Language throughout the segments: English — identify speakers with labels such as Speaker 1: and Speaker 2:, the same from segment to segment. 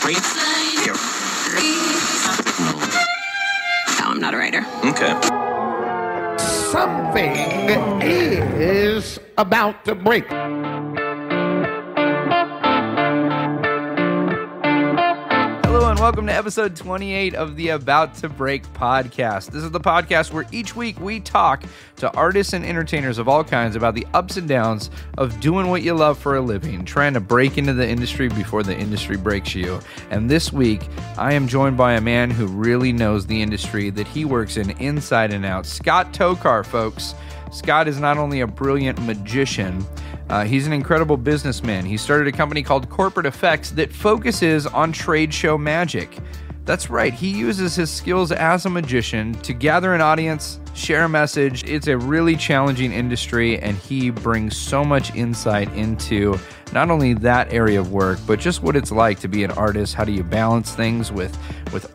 Speaker 1: No, I'm not a writer.
Speaker 2: Okay.
Speaker 3: Something is about to break.
Speaker 4: Hello and welcome to episode 28 of the About to Break podcast. This is the podcast where each week we talk to artists and entertainers of all kinds about the ups and downs of doing what you love for a living, trying to break into the industry before the industry breaks you. And this week, I am joined by a man who really knows the industry that he works in inside and out. Scott Tokar, folks. Scott is not only a brilliant magician, he's an incredible businessman. He started a company called Corporate Effects that focuses on trade show magic. That's right, he uses his skills as a magician to gather an audience, share a message. It's a really challenging industry, and he brings so much insight into not only that area of work, but just what it's like to be an artist. How do you balance things with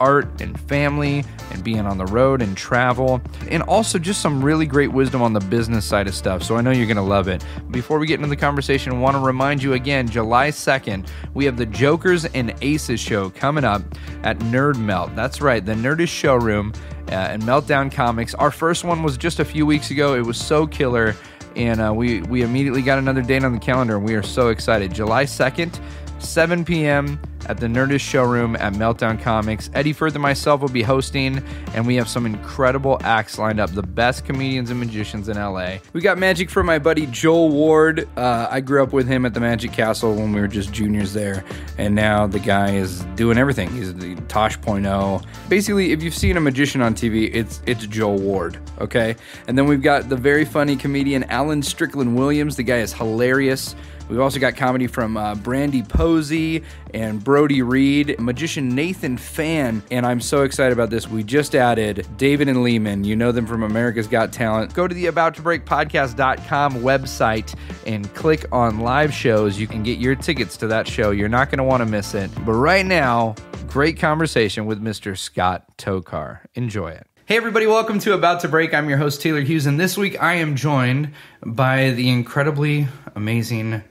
Speaker 4: art and family and being on the road and travel, and also just some really great wisdom on the business side of stuff. So I know you're going to love it. Before we get into the conversation, I want to remind you again, July 2nd, we have the Jokers and Aces show coming up at Nerd Melt. That's right, the Nerdist showroom and Meltdown Comics. Our first one was just a few weeks ago. It was so killer, and we immediately got another date on the calendar, and we are so excited. July 2nd, 7 p.m. at the Nerdist showroom at Meltdown Comics. Eddie Firth and myself will be hosting, and we have some incredible acts lined up, the best comedians and magicians in LA. We got magic from my buddy Joel Ward. I grew up with him at the Magic Castle when we were just juniors there, and now the guy is doing everything. He's the Tosh.0. Basically, if you've seen a magician on TV, it's Joel Ward, okay? And then we've got the very funny comedian Alan Strickland Williams. The guy is hilarious. We've also got comedy from Brandy Posey and Brody Reed, magician Nathan Fan, and I'm so excited about this. We just added David and Lehman. You know them from America's Got Talent. Go to the AboutToBreakPodcast.com website and click on live shows. You can get your tickets to that show. You're not going to want to miss it. But right now, great conversation with Mr. Scott Tokar. Enjoy it. Hey everybody, welcome to About to Break. I'm your host, Taylor Hughes, and this week I am joined by the incredibly amazing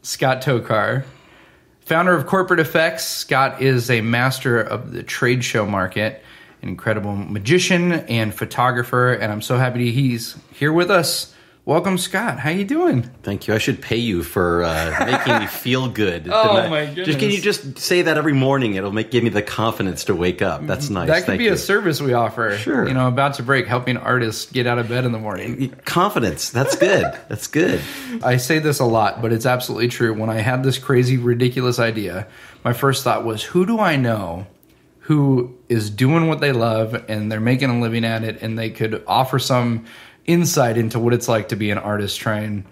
Speaker 4: Scott Tokar, founder of Corporate Effects. Scott is a master of the trade show market, an incredible magician and photographer, and I'm so happy he's here with us. Welcome, Scott. How you doing?
Speaker 2: Thank you. I should pay you for making me feel good.
Speaker 4: Oh, my goodness.
Speaker 2: Can you just say that every morning? It'll give me the confidence to wake up. That's nice.
Speaker 4: That could be a service we offer.
Speaker 2: Sure.
Speaker 4: About to Break, helping artists get out of bed in the morning.
Speaker 2: Confidence. That's good. That's good.
Speaker 4: I say this a lot, but it's absolutely true. When I had this crazy, ridiculous idea, my first thought was, who do I know who is doing what they love and they're making a living at it, and they could offer some insight into what it's like to be an artist trying,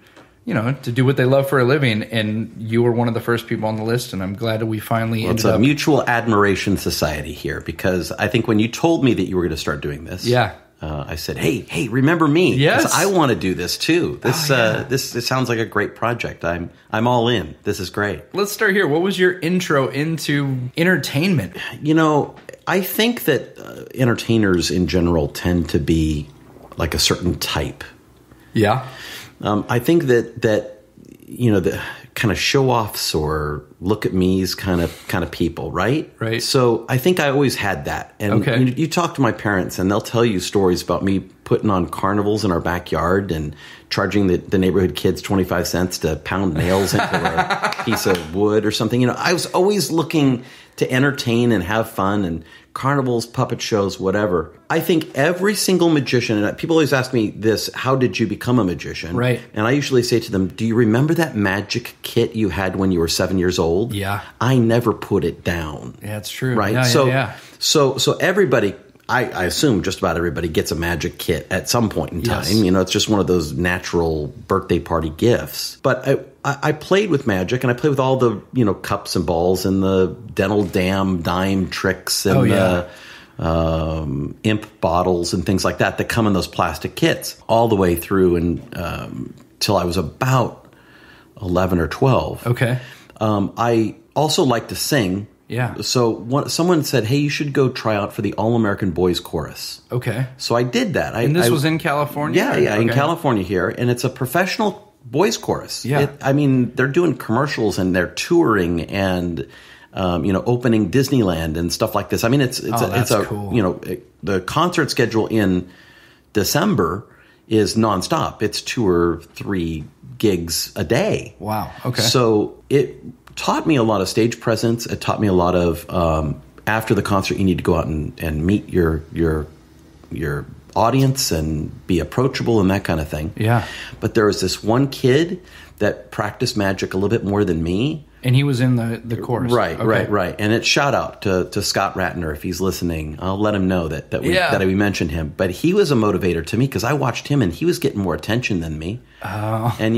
Speaker 4: to do what they love for a living. And you were one of the first people on the list, and I'm glad that we finally ended up.
Speaker 2: It's a mutual admiration society here, because I think when you told me that you were going to start doing this, I said, hey, remember me?
Speaker 4: Yes.
Speaker 2: I want to do this too. This sounds like a great project. I'm all in. This is great.
Speaker 4: Let's start here. What was your intro into entertainment?
Speaker 2: I think that entertainers in general tend to be like a certain type.
Speaker 4: Yeah.
Speaker 2: I think that the kind of show-offs or look-at-me's kind of people, right?
Speaker 4: Right.
Speaker 2: So I think I always had that. And
Speaker 4: okay.
Speaker 2: you talk to my parents, and they'll tell you stories about me putting on carnivals in our backyard and charging the neighborhood kids 25 cents to pound nails into a piece of wood or something. I was always looking to entertain and have fun, and carnivals, puppet shows, whatever. I think every single magician, and people always ask me this, how did you become a magician?
Speaker 4: Right.
Speaker 2: And I usually say to them, do you remember that magic kit you had when you were 7 years old?
Speaker 4: Yeah.
Speaker 2: I never put it down.
Speaker 4: Yeah, it's true.
Speaker 2: Right?
Speaker 4: Yeah,
Speaker 2: So everybody, I assume just about everybody gets a magic kit at some point in time.
Speaker 4: Yes.
Speaker 2: It's just one of those natural birthday party gifts. But I played with magic, and I played with all the, cups and balls and the dental dime tricks and the imp bottles and things like that come in those plastic kits all the way through and till I was about 11 or 12.
Speaker 4: Okay.
Speaker 2: I also like to sing.
Speaker 4: Yeah.
Speaker 2: So someone said, hey, you should go try out for the All-American Boys Chorus.
Speaker 4: Okay.
Speaker 2: So I did that.
Speaker 4: And this was in California?
Speaker 2: Yeah, in California here. And it's a professional boys chorus.
Speaker 4: Yeah.
Speaker 2: They're doing commercials and they're touring, and opening Disneyland and stuff like this. I mean, it's cool. The concert schedule in December is nonstop. It's 2 or 3 gigs a day.
Speaker 4: Wow. Okay.
Speaker 2: So it taught me a lot of stage presence. It taught me a lot of after the concert, you need to go out and meet your audience and be approachable and that kind of thing.
Speaker 4: Yeah.
Speaker 2: But there was this one kid that practiced magic a little bit more than me.
Speaker 4: And he was in the chorus.
Speaker 2: Right, okay. right. And it's shout out to Scott Ratner if he's listening. I'll let him know that we mentioned him. But he was a motivator to me because I watched him and he was getting more attention than me.
Speaker 4: Oh.
Speaker 2: And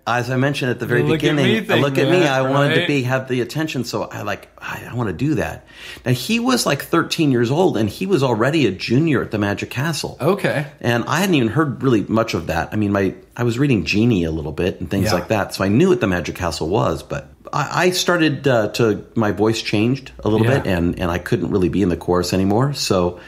Speaker 2: as I mentioned at the very beginning, look at me. I wanted to have the attention, so I want to do that. Now he was like 13 years old, and he was already a junior at the Magic Castle.
Speaker 4: Okay,
Speaker 2: and I hadn't even heard really much of that. I mean, I was reading Genie a little bit and things like that, so I knew what the Magic Castle was. But I started my voice changed a little bit, and I couldn't really be in the chorus anymore. So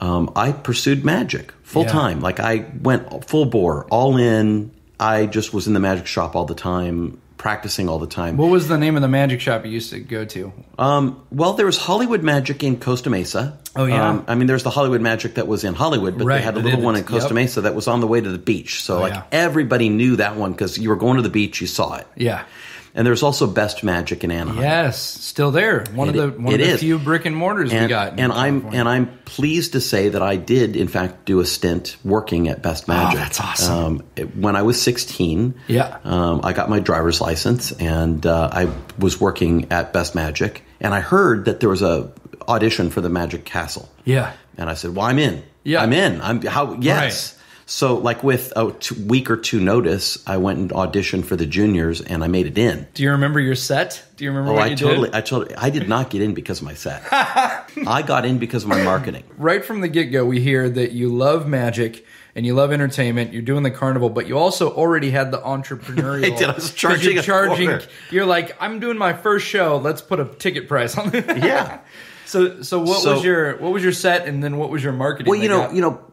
Speaker 2: I pursued magic full time. Like I went full bore, all in. I just was in the magic shop all the time, practicing all the time.
Speaker 4: What was the name of the magic shop you used to go to?
Speaker 2: Well, there was Hollywood Magic in Costa Mesa.
Speaker 4: Oh, yeah?
Speaker 2: There's the Hollywood Magic that was in Hollywood, but they had a little one in Costa Mesa that was on the way to the beach. So everybody knew that one because you were going to the beach, you saw it.
Speaker 4: Yeah.
Speaker 2: And there's also Best Magic in Anaheim.
Speaker 4: Yes, still there. One of the few brick and mortars we got.
Speaker 2: And I'm pleased to say that I did in fact do a stint working at Best Magic.
Speaker 4: Oh, that's awesome.
Speaker 2: When I was 16, I got my driver's license and I was working at Best Magic, and I heard that there was a audition for the Magic Castle.
Speaker 4: Yeah.
Speaker 2: And I said, "Well, I'm in.
Speaker 4: Yeah.
Speaker 2: I'm in. Yes." Right. So, like with a week or two notice, I went and auditioned for the juniors, and I made it in.
Speaker 4: Do you remember your set? Do you remember what you did?
Speaker 2: I did not get in because of my set. I got in because of my marketing.
Speaker 4: Right from the get-go, we hear that you love magic and you love entertainment. You're doing the carnival, but you also already had the entrepreneurial.
Speaker 2: I did. I was charging.
Speaker 4: You're like, I'm doing my first show. Let's put a ticket price on it.
Speaker 2: Yeah.
Speaker 4: So what was your set, and then what was your marketing?
Speaker 2: Well,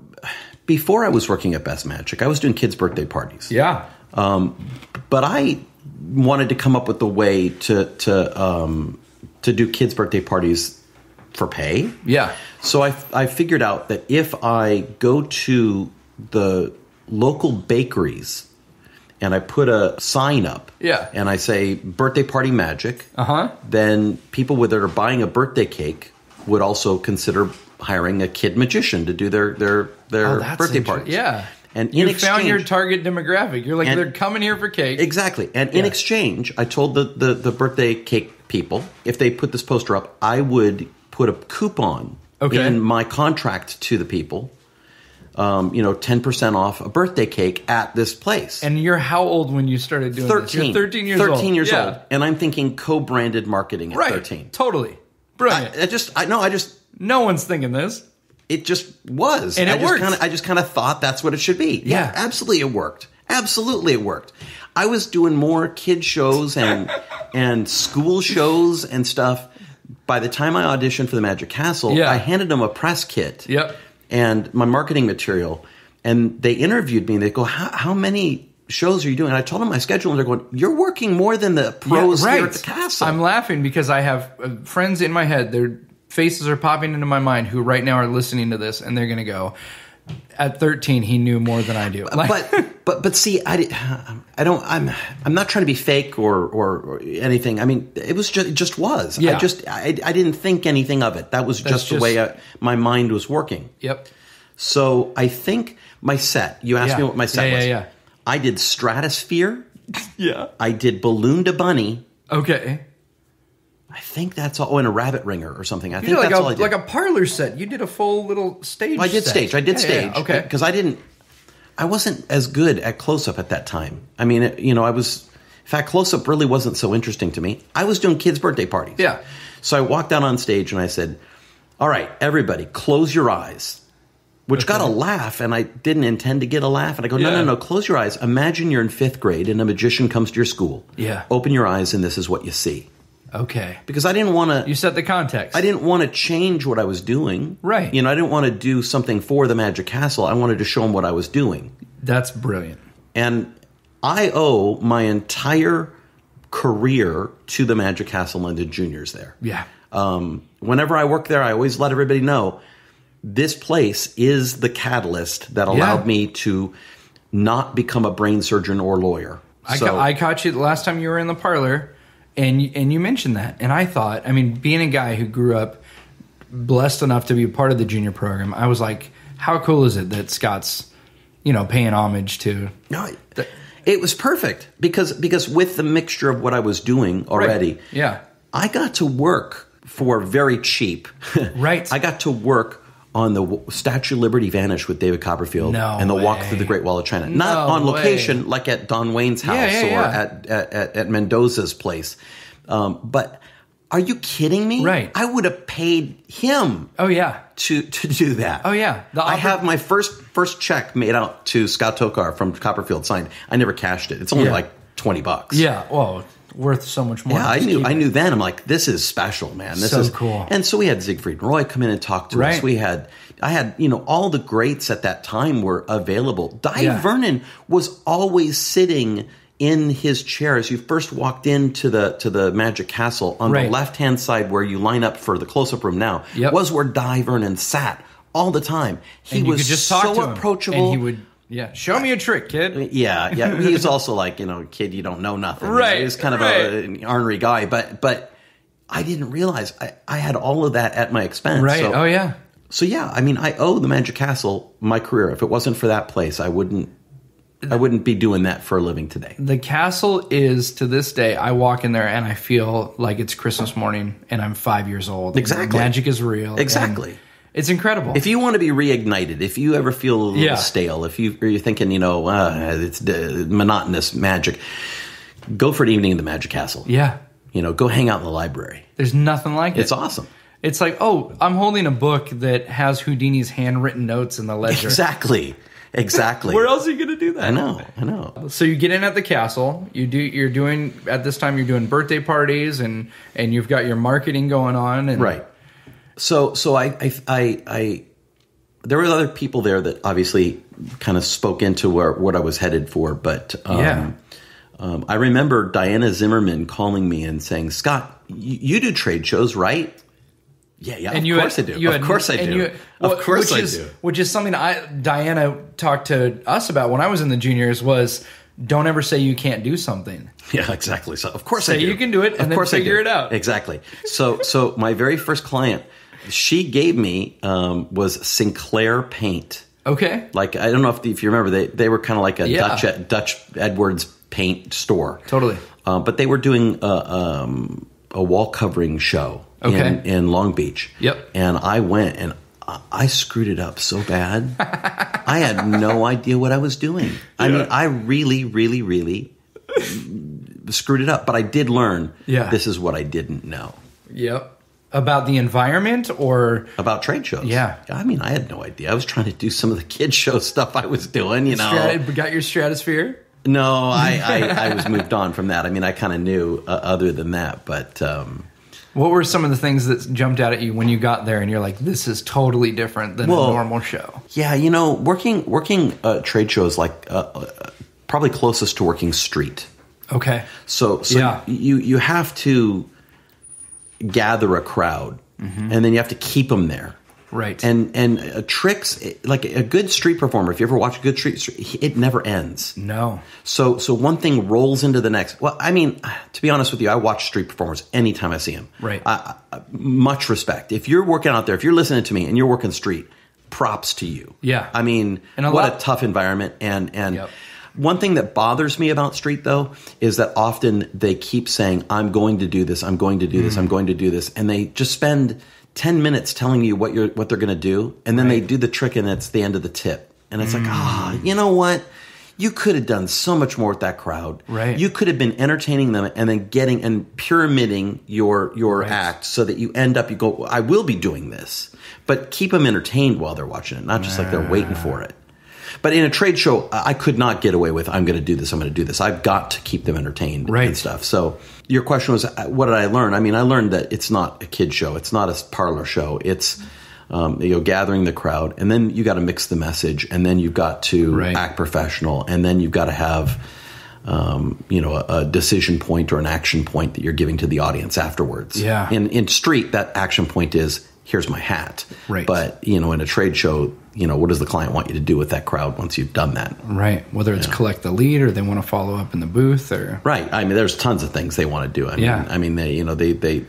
Speaker 2: before I was working at Best Magic, I was doing kids' birthday parties.
Speaker 4: Yeah.
Speaker 2: But I wanted to come up with a way to do kids' birthday parties for pay.
Speaker 4: Yeah.
Speaker 2: So I figured out that if I go to the local bakeries and I put a sign up, and I say birthday party magic, then people that are buying a birthday cake would also consider hiring a kid magician to do their birthday parties.
Speaker 4: Yeah.
Speaker 2: And
Speaker 4: you found your target demographic. You're like, they're coming here for cake.
Speaker 2: Exactly. And in exchange, I told the birthday cake people, if they put this poster up, I would put a coupon in my contract to the people, 10% off a birthday cake at this place.
Speaker 4: And you're how old when you started doing
Speaker 2: 13.
Speaker 4: this? You're 13 years old.
Speaker 2: 13 years old. And I'm thinking co-branded marketing at 13.
Speaker 4: Totally. Brilliant. No one's thinking this.
Speaker 2: It just was.
Speaker 4: And it worked.
Speaker 2: I just kind of thought that's what it should be.
Speaker 4: Yeah.
Speaker 2: Absolutely it worked. Absolutely it worked. I was doing more kid shows and school shows and stuff. By the time I auditioned for the Magic Castle, I handed them a press kit and my marketing material. And they interviewed me and they go, how many shows are you doing? And I told them my schedule, and they're going, "You're working more than the pros here at the castle."
Speaker 4: I'm laughing because I have friends in my head. Their faces are popping into my mind who right now are listening to this, and they're going to go, at 13, he knew more than I do.
Speaker 2: But see, I'm not trying to be fake or anything. I mean, it just was.
Speaker 4: Yeah.
Speaker 2: I didn't think anything of it. That was just the way my mind was working.
Speaker 4: Yep.
Speaker 2: So I think my set, you asked me what my set was.
Speaker 4: Yeah.
Speaker 2: I did Stratosphere.
Speaker 4: Yeah.
Speaker 2: I did Balloon to Bunny.
Speaker 4: Okay.
Speaker 2: I think that's all. Oh, and a rabbit ringer or something. I think
Speaker 4: did
Speaker 2: that's all I did.
Speaker 4: Like a parlor set. You did a full little stage.
Speaker 2: Well, I did stage. I did stage.
Speaker 4: Yeah. Okay.
Speaker 2: Because I wasn't as good at close-up at that time. I mean, in fact, close-up really wasn't so interesting to me. I was doing kids' birthday parties.
Speaker 4: Yeah.
Speaker 2: So I walked out on stage and I said, "All right, everybody, close your eyes." Which got a laugh, and I didn't intend to get a laugh. And I go, no, close your eyes. Imagine you're in 5th grade and a magician comes to your school.
Speaker 4: Yeah.
Speaker 2: Open your eyes and this is what you see.
Speaker 4: Okay.
Speaker 2: Because I didn't want to...
Speaker 4: You set the context.
Speaker 2: I didn't want to change what I was doing.
Speaker 4: Right.
Speaker 2: I didn't want to do something for the Magic Castle. I wanted to show them what I was doing.
Speaker 4: That's brilliant.
Speaker 2: And I owe my entire career to the Magic Castle London Juniors there.
Speaker 4: Yeah.
Speaker 2: Whenever I work there, I always let everybody know this place is the catalyst that allowed me to not become a brain surgeon or lawyer.
Speaker 4: I caught you the last time you were in the parlor, and you mentioned that. And I thought, I mean, being a guy who grew up blessed enough to be a part of the junior program, I was like, how cool is it that Scott's, paying homage to...
Speaker 2: No, it was perfect because with the mixture of what I was doing already, I got to work for very cheap.
Speaker 4: Right.
Speaker 2: I got to work on the Statue of Liberty Vanish with David Copperfield and the Walk Through the Great Wall of China. Not on location like at Don Wayne's house or at Mendoza's place. But are you kidding me?
Speaker 4: Right.
Speaker 2: I would have paid him to do that.
Speaker 4: Oh, yeah.
Speaker 2: I have my first check made out to Scott Tokar from Copperfield signed. I never cashed it. It's only like $20.
Speaker 4: Yeah. Well, worth so much more.
Speaker 2: Yeah, I knew then. I'm like, this is special, man. This is
Speaker 4: cool.
Speaker 2: And so we had Siegfried and Roy come in and talk to us. I had all the greats at that time were available. Di Vernon was always sitting in his chair as you first walked into the Magic Castle on the left-hand side where you line up for the close-up room now was where Di Vernon sat all the time. He was
Speaker 4: just talk to him,
Speaker 2: approachable.
Speaker 4: and he would show me a trick, kid.
Speaker 2: Yeah. He was also like, kid, you don't know nothing.
Speaker 4: Right.
Speaker 2: He was kind of an ornery guy, but I didn't realize I had all of that at my expense.
Speaker 4: Right.
Speaker 2: So, So yeah, I mean, I owe the Magic Castle my career. If it wasn't for that place, I wouldn't be doing that for a living today.
Speaker 4: The castle is, to this day, I walk in there and I feel like it's Christmas morning and I'm 5 years old.
Speaker 2: Exactly.
Speaker 4: Magic is real.
Speaker 2: Exactly.
Speaker 4: It's incredible.
Speaker 2: If you want to be reignited, if you ever feel a little stale, if you're thinking, it's monotonous magic, go for an evening in the Magic Castle.
Speaker 4: Yeah.
Speaker 2: Go hang out in the library.
Speaker 4: There's nothing like it.
Speaker 2: It's awesome.
Speaker 4: It's like, I'm holding a book that has Houdini's handwritten notes in the ledger.
Speaker 2: Exactly. Where
Speaker 4: else are you going to do that?
Speaker 2: I know.
Speaker 4: So you get in at the castle. You're doing birthday parties and you've got your marketing going on. And
Speaker 2: right. So I there were other people there that obviously kind of spoke into what I was headed for. But I remember Diana Zimmerman calling me and saying, Scott, you do trade shows, right? Yeah. Of course I do. Of course I do. Of course I do.
Speaker 4: Which is something Diana talked to us about when I was in the juniors was don't ever say you can't do something.
Speaker 2: Yeah, exactly. So of course I do.
Speaker 4: Say you can do it and then figure it out.
Speaker 2: Exactly. So my very first client she gave me was Sinclair Paint.
Speaker 4: Okay.
Speaker 2: Like, I don't know if you remember, they were kind of like a Dutch Edwards paint store.
Speaker 4: Totally.
Speaker 2: But they were doing a wall covering show in Long Beach.
Speaker 4: Yep.
Speaker 2: And I went and I screwed it up so bad. I had no idea what I was doing. I mean, I really, really, really screwed it up. But I did learn this is what I didn't know.
Speaker 4: Yep. About the environment or?
Speaker 2: About trade shows.
Speaker 4: Yeah.
Speaker 2: I mean, I had no idea. I was trying to do some of the kid show stuff I was doing,
Speaker 4: Got your stratosphere?
Speaker 2: No, I was moved on from that. I mean, I kind of knew other than that, but...
Speaker 4: what were some of the things that jumped out at you when you got there and you're like, this is totally different than a normal show?
Speaker 2: Yeah, working trade shows like probably closest to working street.
Speaker 4: Okay.
Speaker 2: So you have to gather a crowd, and then you have to keep them there.
Speaker 4: Right.
Speaker 2: And tricks, like a good street performer, if you ever watch a good street, it never ends.
Speaker 4: No.
Speaker 2: So one thing rolls into the next. Well, I mean, to be honest with you, I watch street performers anytime I see them.
Speaker 4: Right.
Speaker 2: Much respect. If you're working out there, if you're listening to me and you're working street, props to you.
Speaker 4: Yeah.
Speaker 2: I mean, what a tough environment. And one thing that bothers me about street, though, is that often they keep saying, I'm going to do this, I'm going to do this, I'm going to do this. And they just spend 10 minutes telling you what they're going to do. And then they do the trick and it's the end of the tip. And it's like, you know what? You could have done so much more with that crowd.
Speaker 4: Right.
Speaker 2: You could have been entertaining them and then getting and pyramiding your act so that you end up, you go, I will be doing this. But keep them entertained while they're watching it, not just like they're waiting for it. But in a trade show, I could not get away with, I'm going to do this, I'm going to do this. I've got to keep them entertained and stuff. So your question was, what did I learn? I mean, I learned that it's not a kid show. It's not a parlor show. It's gathering the crowd. And then you got to mix the message. And then you've got to act professional. And then you've got to have a decision point or an action point that you're giving to the audience afterwards.
Speaker 4: Yeah.
Speaker 2: In street, that action point is, here's my hat.
Speaker 4: Right.
Speaker 2: But, in a trade show, what does the client want you to do with that crowd once you've done that?
Speaker 4: Right. Whether it's collect the lead or they want to follow up in the booth or.
Speaker 2: Right. I mean, there's tons of things they want to do.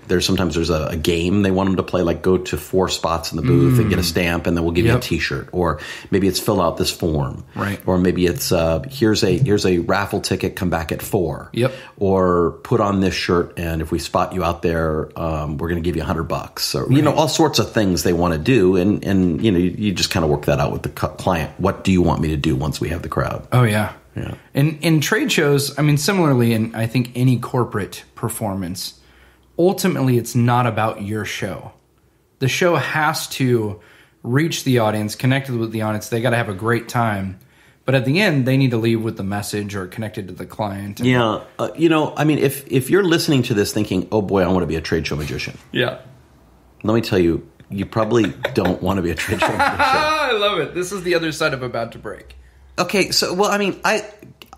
Speaker 2: There's sometimes there's a game they want them to play, like go to 4 spots in the booth and get a stamp, and then we'll give you a T-shirt. Or maybe it's fill out this form.
Speaker 4: Right.
Speaker 2: Or maybe it's here's a raffle ticket, come back at 4.
Speaker 4: Yep.
Speaker 2: Or put on this shirt, and if we spot you out there, we're going to give you $100. Or all sorts of things they want to do, and you just kind of work that out with the client. What do you want me to do once we have the crowd?
Speaker 4: Oh, yeah.
Speaker 2: Yeah.
Speaker 4: In trade shows, I mean, similarly, in I think any corporate performance, ultimately it's not about your show. The show has to reach the audience, connected with the audience. They got to have a great time. But at the end, they need to leave with the message or connected to the client.
Speaker 2: Yeah. If you're listening to this thinking, oh boy, I want to be a trade show magician.
Speaker 4: Yeah.
Speaker 2: Let me tell you, you probably don't want to be a trade show magician.
Speaker 4: I love it. This is the other side of About to Break.
Speaker 2: Okay, so,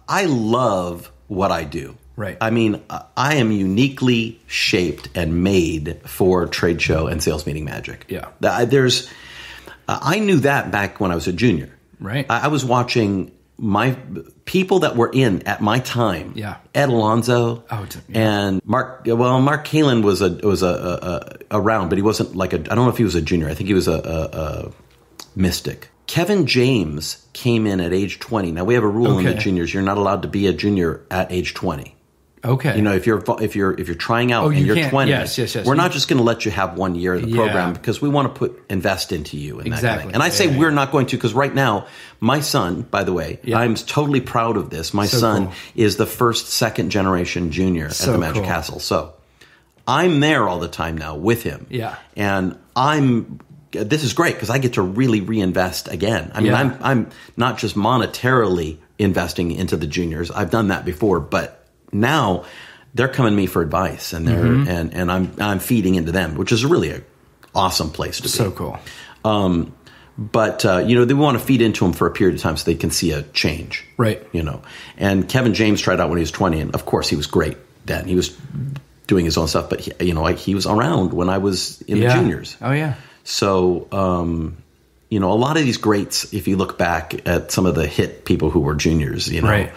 Speaker 2: I love what I do.
Speaker 4: Right.
Speaker 2: I mean, I am uniquely shaped and made for trade show and sales meeting magic.
Speaker 4: Yeah.
Speaker 2: I knew that back when I was a junior.
Speaker 4: Right.
Speaker 2: I was watching my people that were in at my time.
Speaker 4: Yeah.
Speaker 2: Ed Alonzo.
Speaker 4: Oh,
Speaker 2: and Mark. Well, Mark Kalin was around, but he wasn't like I don't know if he was a junior. I think he was a mystic. Kevin James came in at age 20. Now we have a rule in the juniors: you're not allowed to be a junior at age 20.
Speaker 4: Okay.
Speaker 2: If you're trying out and you're 20,
Speaker 4: yes.
Speaker 2: We're not just going to let you have 1 year of the program because we want to invest into you. And
Speaker 4: exactly.
Speaker 2: That kind of thing. And I say we're not going to, because right now, my son, by the way, I'm totally proud of this. My son is the second generation junior at the Magic Castle. So I'm there all the time now with him.
Speaker 4: Yeah.
Speaker 2: And this is great because I get to really reinvest again. I mean, I'm not just monetarily investing into the juniors. I've done that before, but now they're coming to me for advice, and they're and I'm feeding into them, which is really an awesome place to be.
Speaker 4: So cool.
Speaker 2: But they want to feed into them for a period of time so they can see a change.
Speaker 4: Right.
Speaker 2: And Kevin James tried out when he was 20, and of course he was great then. He was doing his own stuff, but he was around when I was in the juniors.
Speaker 4: Oh yeah.
Speaker 2: So a lot of these greats, if you look back at some of the hit people who were juniors,
Speaker 4: right.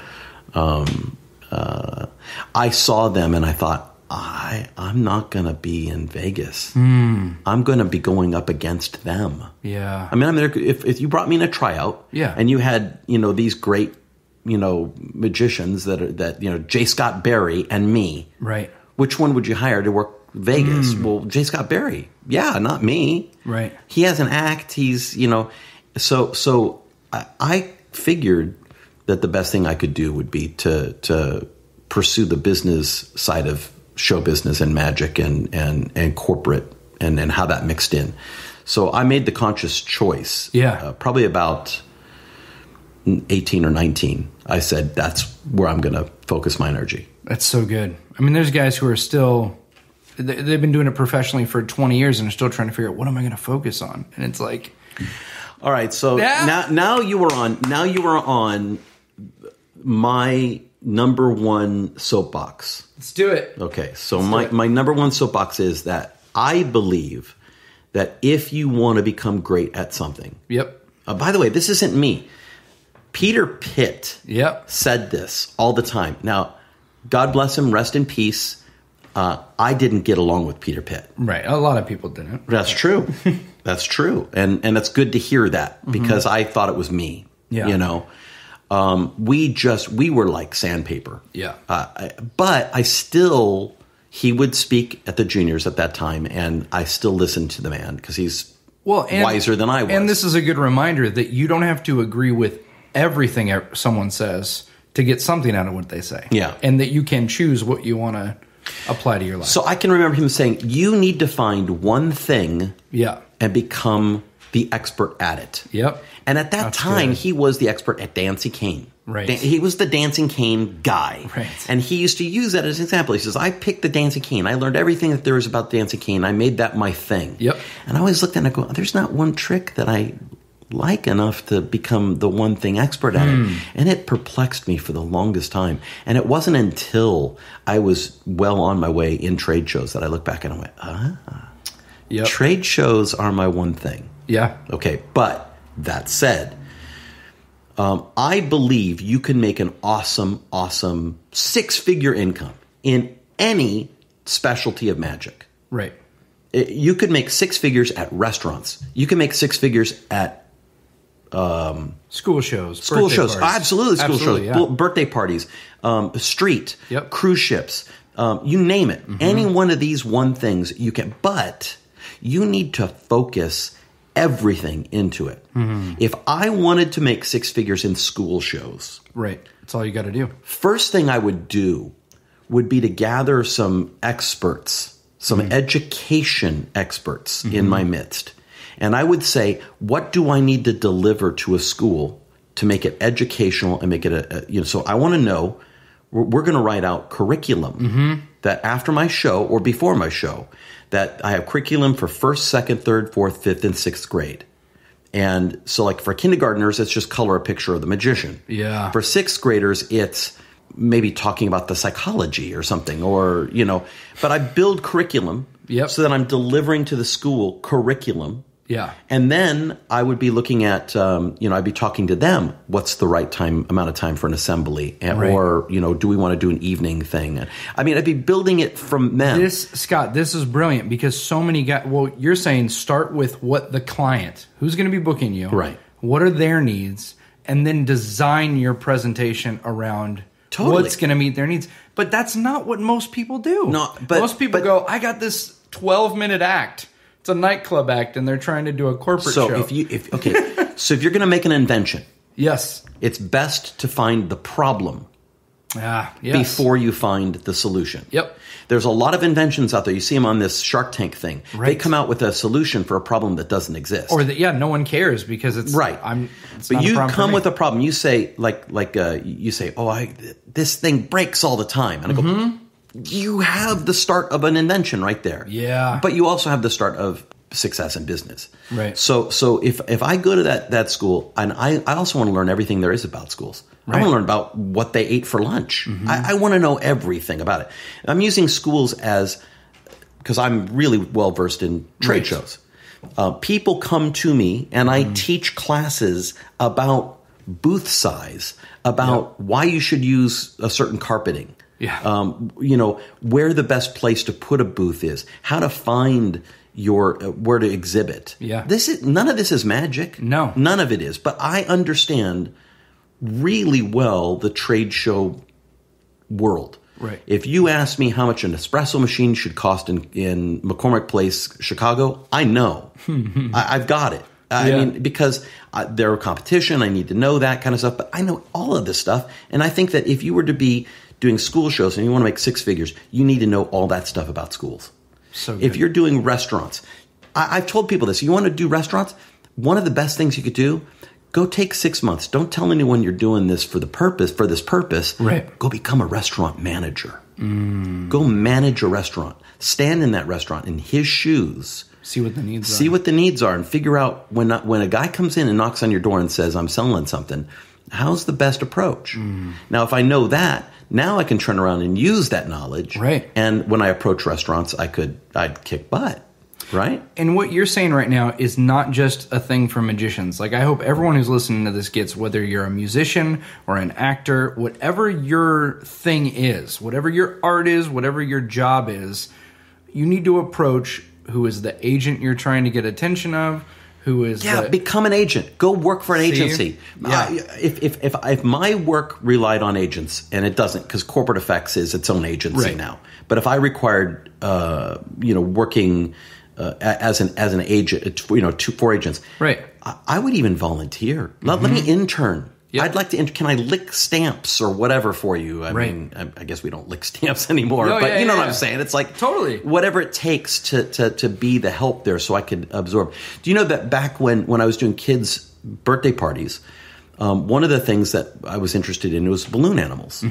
Speaker 2: I saw them and I thought, I'm not going to be in Vegas. I'm going to be going up against them.
Speaker 4: Yeah.
Speaker 2: I mean, I'm there. If you brought me in a tryout, and you had these great magicians that J. Scott Berry and me,
Speaker 4: right? Which
Speaker 2: one would you hire to work Vegas? Well, J. Scott Berry. Yeah, not me.
Speaker 4: Right.
Speaker 2: He has an act. He's so I figured that the best thing I could do would be to pursue the business side of show business and magic and corporate and how that mixed in. So I made the conscious choice.
Speaker 4: Yeah.
Speaker 2: Probably about 18 or 19. I said, that's where I'm going to focus my energy.
Speaker 4: That's so good. I mean, there's guys who are still, they've been doing it professionally for 20 years and are still trying to figure out, what am I going to focus on? And it's like,
Speaker 2: all right. So now you were on my number one soapbox.
Speaker 4: Let's do it.
Speaker 2: Okay. So my number one soapbox is that I believe that if you want to become great at something.
Speaker 4: Yep.
Speaker 2: By the way, this isn't me. Peter Pitt said this all the time. Now, God bless him, rest in peace. I didn't get along with Peter Pitt.
Speaker 4: Right. A lot of people didn't.
Speaker 2: That's true. That's true. And it's good to hear that because I thought it was me. Yeah. We were like sandpaper.
Speaker 4: Yeah.
Speaker 2: But he would speak at the juniors at that time, and I still listened to the man because he's wiser than I was.
Speaker 4: And this is a good reminder that you don't have to agree with everything someone says to get something out of what they say.
Speaker 2: Yeah.
Speaker 4: And that you can choose what you want to apply to your life.
Speaker 2: So I can remember him saying, you need to find one thing and become the expert at it.
Speaker 4: Yep.
Speaker 2: And at that time, he was the expert at dancing cane.
Speaker 4: Right.
Speaker 2: He was the dancing cane guy.
Speaker 4: Right.
Speaker 2: And he used to use that as an example. He says, I picked the dancing cane. I learned everything that there was about dancing cane. I made that my thing.
Speaker 4: Yep.
Speaker 2: And I always looked at it and I go, there's not one trick that I like enough to become the one thing expert at it. And it perplexed me for the longest time. And it wasn't until I was well on my way in trade shows that I look back and I went, trade shows are my one thing.
Speaker 4: Yeah.
Speaker 2: Okay, but that said, I believe you can make an awesome 6-figure income in any specialty of magic.
Speaker 4: Right.
Speaker 2: You could make 6 figures at restaurants. You can make 6 figures at
Speaker 4: school shows.
Speaker 2: Parties. Absolutely, school shows.
Speaker 4: Yeah.
Speaker 2: Birthday parties, street,
Speaker 4: Yep.
Speaker 2: cruise ships, you name it. Any one of these one things you can. But you need to focus everything into it. If I wanted to make 6 figures in school shows,
Speaker 4: right, that's all you got to do.
Speaker 2: first thing I would do would be to gather some experts, some education experts in my midst. And I would say, what do I need to deliver to a school to make it educational and make it so I want to know, we're going to write out curriculum that after my show or before my show, that I have curriculum for 1st, 2nd, 3rd, 4th, 5th, and 6th grade. And so like for kindergartners, it's just color a picture of the magician.
Speaker 4: Yeah.
Speaker 2: For 6th graders, it's maybe talking about the psychology or something, or, but I build curriculum so that I'm delivering to the school curriculum.
Speaker 4: Yeah.
Speaker 2: And then I would be looking at, I'd be talking to them. What's the right amount of time for an assembly? Or, do we want to do an evening thing? I mean, I'd be building it from them.
Speaker 4: Scott, this is brilliant because so many guys, you're saying start with what the client, who's going to be booking you.
Speaker 2: Right.
Speaker 4: What are their needs? And then design your presentation around what's going to meet their needs. But that's not what most people do.
Speaker 2: No, but
Speaker 4: most people go, I got this 12-minute act. It's a nightclub act, and they're trying to do a corporate show.
Speaker 2: So if you're going to make an invention,
Speaker 4: yes,
Speaker 2: it's best to find the problem before you find the solution.
Speaker 4: Yep.
Speaker 2: There's a lot of inventions out there. You see them on this Shark Tank thing.
Speaker 4: Right.
Speaker 2: They come out with a solution for a problem that doesn't exist.
Speaker 4: Or no one cares because it's
Speaker 2: right. But you come with a problem. You say this thing breaks all the time, and I go, you have the start of an invention right there.
Speaker 4: Yeah.
Speaker 2: But you also have the start of success in business.
Speaker 4: Right.
Speaker 2: So if I go to that school, and I also want to learn everything there is about schools. Right. I want to learn about what they ate for lunch. I want to know everything about it. I'm using schools because I'm really well versed in trade shows. People come to me and I teach classes about booth size, about why you should use a certain carpeting.
Speaker 4: Yeah.
Speaker 2: Where the best place to put a booth is, how to find where to exhibit.
Speaker 4: Yeah.
Speaker 2: None of this is magic.
Speaker 4: No.
Speaker 2: None of it is. But I understand really well the trade show world.
Speaker 4: Right.
Speaker 2: If you ask me how much an espresso machine should cost in McCormick Place, Chicago, I know. I've got it. I mean, because they're a competition, I need to know that kind of stuff. But I know all of this stuff. And I think that if you were to be doing school shows and you want to make 6 figures, you need to know all that stuff about schools.
Speaker 4: So good.
Speaker 2: If you're doing restaurants, I've told people this. You want to do restaurants? One of the best things you could do, go take 6 months. Don't tell anyone you're doing this for this purpose.
Speaker 4: Right.
Speaker 2: Go become a restaurant manager. Go manage a restaurant. Stand in that restaurant in his shoes.
Speaker 4: See what the needs are.
Speaker 2: See what the needs are and figure out when a guy comes in and knocks on your door and says, I'm selling something, how's the best approach? Now, if I know that, now I can turn around and use that knowledge.
Speaker 4: Right.
Speaker 2: And when I approach restaurants, I'd kick butt. Right.
Speaker 4: And what you're saying right now is not just a thing for magicians. Like, I hope everyone who's listening to this gets, whether you're a musician or an actor, whatever your thing is, whatever your art is, whatever your job is, you need to approach who is the agent you're trying to get attention of, who is
Speaker 2: become an agent. Go work for an agency.
Speaker 4: Yeah.
Speaker 2: If my work relied on agents, and it doesn't, because Corporate Effects is its own agency now. But if I required, working as an agent, for agents,
Speaker 4: right?
Speaker 2: I would even volunteer. Let me intern.
Speaker 4: Yep.
Speaker 2: I'd like to. Can I lick stamps or whatever for you? I mean, I guess we don't lick stamps anymore, but you know what I'm saying. It's like
Speaker 4: totally
Speaker 2: whatever it takes to be the help there, so I could absorb. Do you know that back when I was doing kids' birthday parties, one of the things that I was interested in was balloon animals.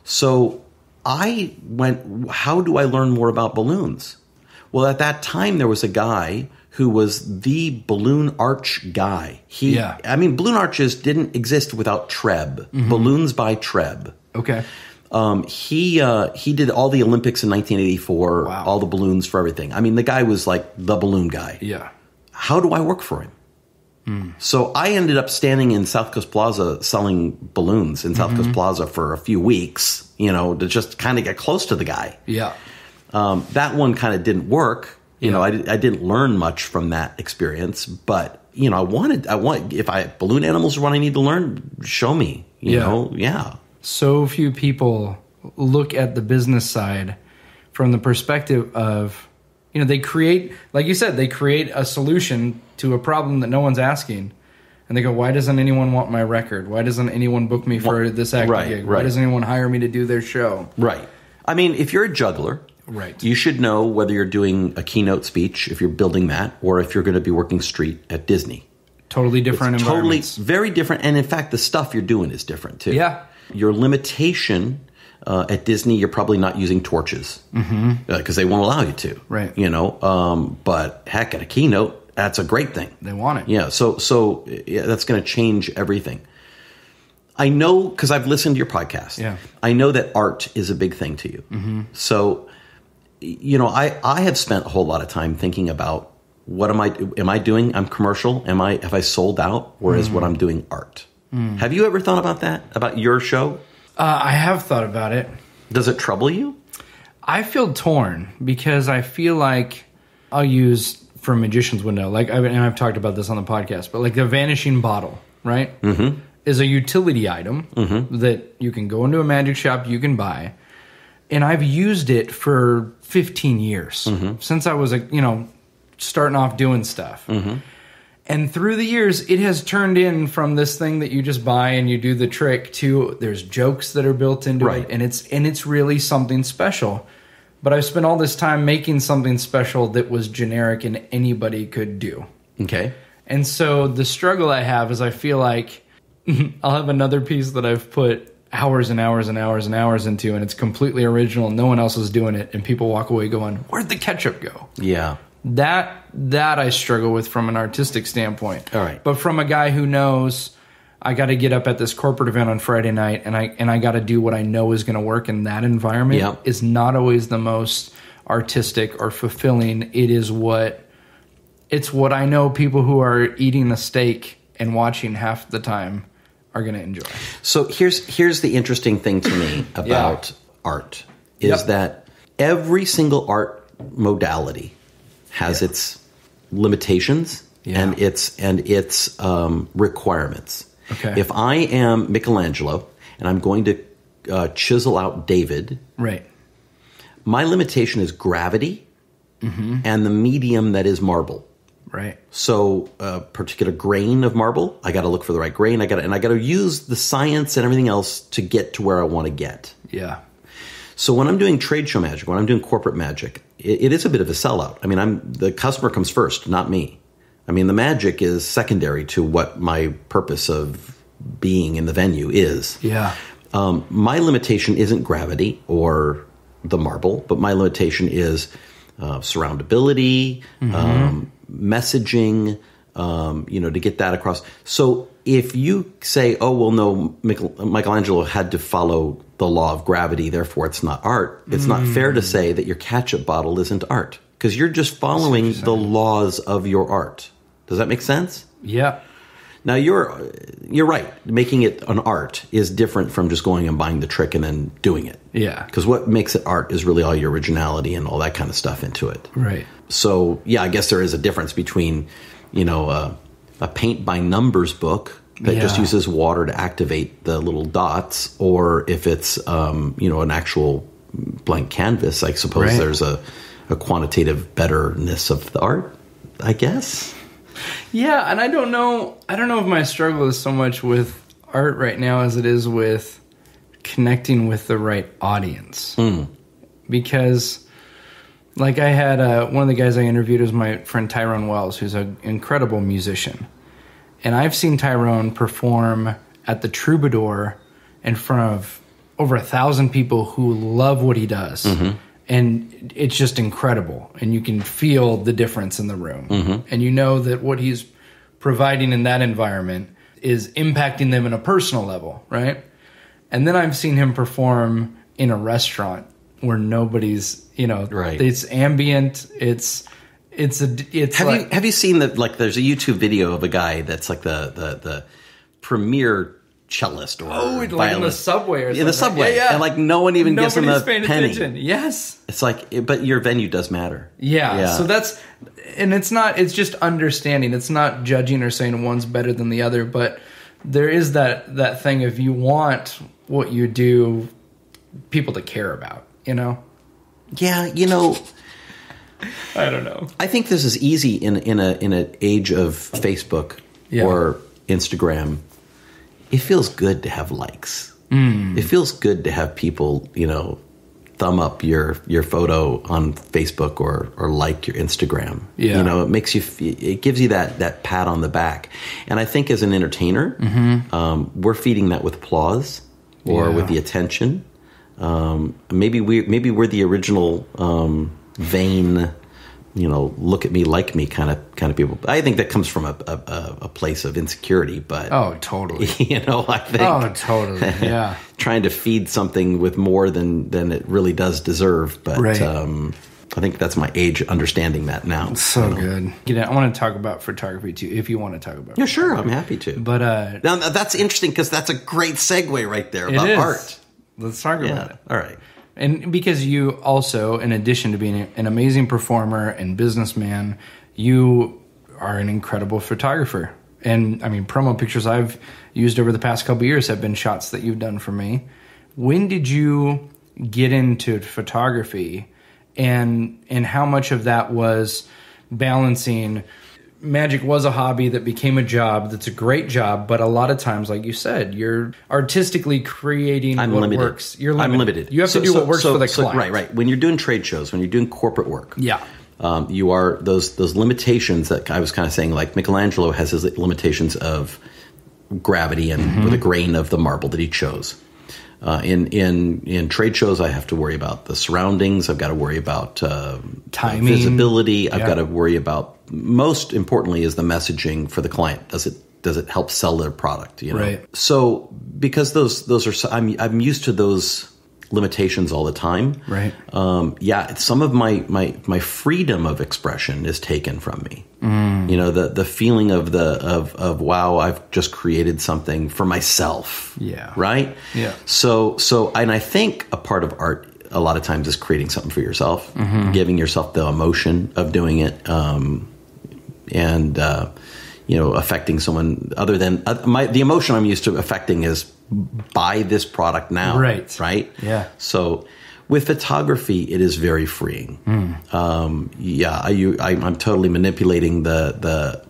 Speaker 2: So I went, how do I learn more about balloons? Well, at that time, there was a guy who was the balloon arch guy. I mean, balloon arches didn't exist without Treb. Balloons by Treb.
Speaker 4: Okay.
Speaker 2: He did all the Olympics in 1984, all the balloons for everything. I mean, the guy was like the balloon guy.
Speaker 4: Yeah.
Speaker 2: How do I work for him? So I ended up standing in South Coast Plaza selling balloons in South Coast Plaza for a few weeks, to just kind of get close to the guy.
Speaker 4: Yeah.
Speaker 2: That one kind of didn't work. I didn't learn much from that experience, but if balloon animals are what I need to learn, show me, Yeah.
Speaker 4: So few people look at the business side from the perspective of, they create, like you said, they create a solution to a problem that no one's asking. And they go, why doesn't anyone want my record? Why doesn't anyone book me for this acting gig? Why doesn't anyone hire me to do their show?
Speaker 2: Right. I mean, if you're a juggler, you should know whether you're doing a keynote speech, if you're building that, or if you're going to be working street at Disney.
Speaker 4: Totally different environments.
Speaker 2: Totally, very different. And in fact, the stuff you're doing is different too.
Speaker 4: Yeah.
Speaker 2: Your limitation at Disney, you're probably not using torches because they won't allow you to.
Speaker 4: Right.
Speaker 2: But heck, at a keynote, that's a great thing.
Speaker 4: They want it.
Speaker 2: Yeah. So that's going to change everything. I know because I've listened to your podcast. Yeah. I know that art is a big thing to you. So, I have spent a whole lot of time thinking about what am I doing? I'm commercial. Have I sold out, or is what I'm doing art? Have you ever thought about that? About your show?
Speaker 4: I have thought about it.
Speaker 2: Does it trouble you?
Speaker 4: I feel torn because I feel like I'll use for magician's window, and I've talked about this on the podcast, but like the vanishing bottle, right? Is a utility item that you can go into a magic shop, you can buy. And I've used it for 15 years since I was, starting off doing stuff. And through the years, it has turned in from this thing that you just buy and you do the trick to there's jokes that are built into it, and it's really something special. But I've spent all this time making something special that was generic and anybody could do.
Speaker 2: Okay.
Speaker 4: And so the struggle I have is I feel like I'll have another piece that I've put hours and hours and hours and hours into, and it's completely original, and no one else is doing it, and people walk away going, "Where'd the ketchup go?" Yeah. That I struggle with from an artistic standpoint. All right. But from a guy who knows I got to get up at this corporate event on Friday night and I got to do what I know is going to work in that environment is not always the most artistic or fulfilling. It's what I know people who are eating a steak and watching half the time are going to enjoy. So here's the interesting thing to me about art is that every single art modality has its limitations and its requirements. Okay. If I am Michelangelo and I'm going to chisel out David, my limitation is gravity and the medium that is marble. Right. So a particular grain of marble, I got to look for the right grain. I got to use the science and everything else to get to where I want to get. Yeah. So when I'm doing trade show magic, when I'm doing corporate magic, it is a bit of a sellout. I mean, the customer comes first, not me. I mean, the magic is secondary to what my purpose of being in the venue is. Yeah. My limitation isn't gravity or the marble, but my limitation is surroundability, messaging, to get that across. So if you say, oh, well, no, Michelangelo had to follow the law of gravity, therefore it's not art, it's not fair to say that your ketchup bottle isn't art because you're just following the laws of your art. Does that make sense? Yeah. Now, you're right. Making it an art is different from just going and buying the trick and then doing it. Yeah. Because what makes it art is really all your originality and all that kind of stuff into it. Right. So, yeah, I guess there is a difference between, a paint by numbers book that just uses water to activate the little dots, or if it's, an actual blank canvas, I suppose there's a quantitative betterness of the art, I guess. Yeah, and I don't know if my struggle is so much with art right now as it is with connecting with the right audience. Because, like, I had one of the guys I interviewed was my friend Tyrone Wells, who's an incredible musician. And I've seen Tyrone perform at the Troubadour in front of over 1,000 people who love what he does. And
Speaker 5: And it's just incredible. And you can feel the difference in the room. And you know that what he's providing in that environment is impacting them in a personal level, right? And then I've seen him perform in a restaurant where nobody's,
Speaker 2: Right.
Speaker 5: It's ambient.
Speaker 2: Have you seen that? Like, there's a YouTube video of a guy that's like the premier cellist or
Speaker 5: like in the
Speaker 2: violinist.
Speaker 5: subway or something.
Speaker 2: In the subway.
Speaker 5: Yeah.
Speaker 2: And like no one even gives him a
Speaker 5: paying
Speaker 2: penny.
Speaker 5: attention. Yes.
Speaker 2: It's like, but your venue does matter.
Speaker 5: Yeah. So it's just understanding. It's not judging or saying one's better than the other, but there is that thing if you want what you do people to care about,
Speaker 2: Yeah,
Speaker 5: I don't know.
Speaker 2: I think this is easy in an age of Facebook or Instagram. It feels good to have likes. It feels good to have people, thumb up your photo on Facebook or like your Instagram.
Speaker 5: Yeah.
Speaker 2: It makes you, it gives you that pat on the back. And I think as an entertainer, we're feeding that with applause or with the attention. Maybe we're the original vain, look at me, like me kind of people. I think that comes from a place of insecurity, but
Speaker 5: totally.
Speaker 2: I think
Speaker 5: totally. Yeah.
Speaker 2: trying to feed something with more than it really does deserve. But
Speaker 5: right.
Speaker 2: I think that's my age understanding that now.
Speaker 5: So good. I want to talk about photography too, if you want to talk about.
Speaker 2: Yeah, sure. I'm happy to.
Speaker 5: But
Speaker 2: now that's interesting because that's a great segue right there about art.
Speaker 5: Let's talk about it.
Speaker 2: All right.
Speaker 5: And because you also, in addition to being an amazing performer and businessman, you are an incredible photographer. And I mean, promo pictures I've used over the past couple of years have been shots that you've done for me. When did you get into photography, and how much of that was balancing? Magic was a hobby that became a job. That's a great job, but a lot of times, like you said, you're artistically creating what
Speaker 2: limited.
Speaker 5: Works. You're limited.
Speaker 2: I'm limited.
Speaker 5: You have to do what works for the client.
Speaker 2: Right. When you're doing trade shows, when you're doing corporate work, you are those limitations that I was kind of saying. Like Michelangelo has his limitations of gravity and with a grain of the marble that he chose. In trade shows, I have to worry about the surroundings. I've got to worry about
Speaker 5: timing,
Speaker 2: visibility. I've got to worry about, most importantly, is the messaging for the client. Does it help sell their product?
Speaker 5: Right.
Speaker 2: So because those are, I'm used to those limitations all the time.
Speaker 5: Right.
Speaker 2: Some of my freedom of expression is taken from me. The feeling of wow, I've just created something for myself.
Speaker 5: Yeah.
Speaker 2: Right?
Speaker 5: Yeah.
Speaker 2: So and I think a part of art a lot of times is creating something for yourself, giving yourself the emotion of doing it, and affecting someone other than the emotion I'm used to affecting is buy this product now. Right. Yeah. So with photography, it is very freeing. I'm totally manipulating the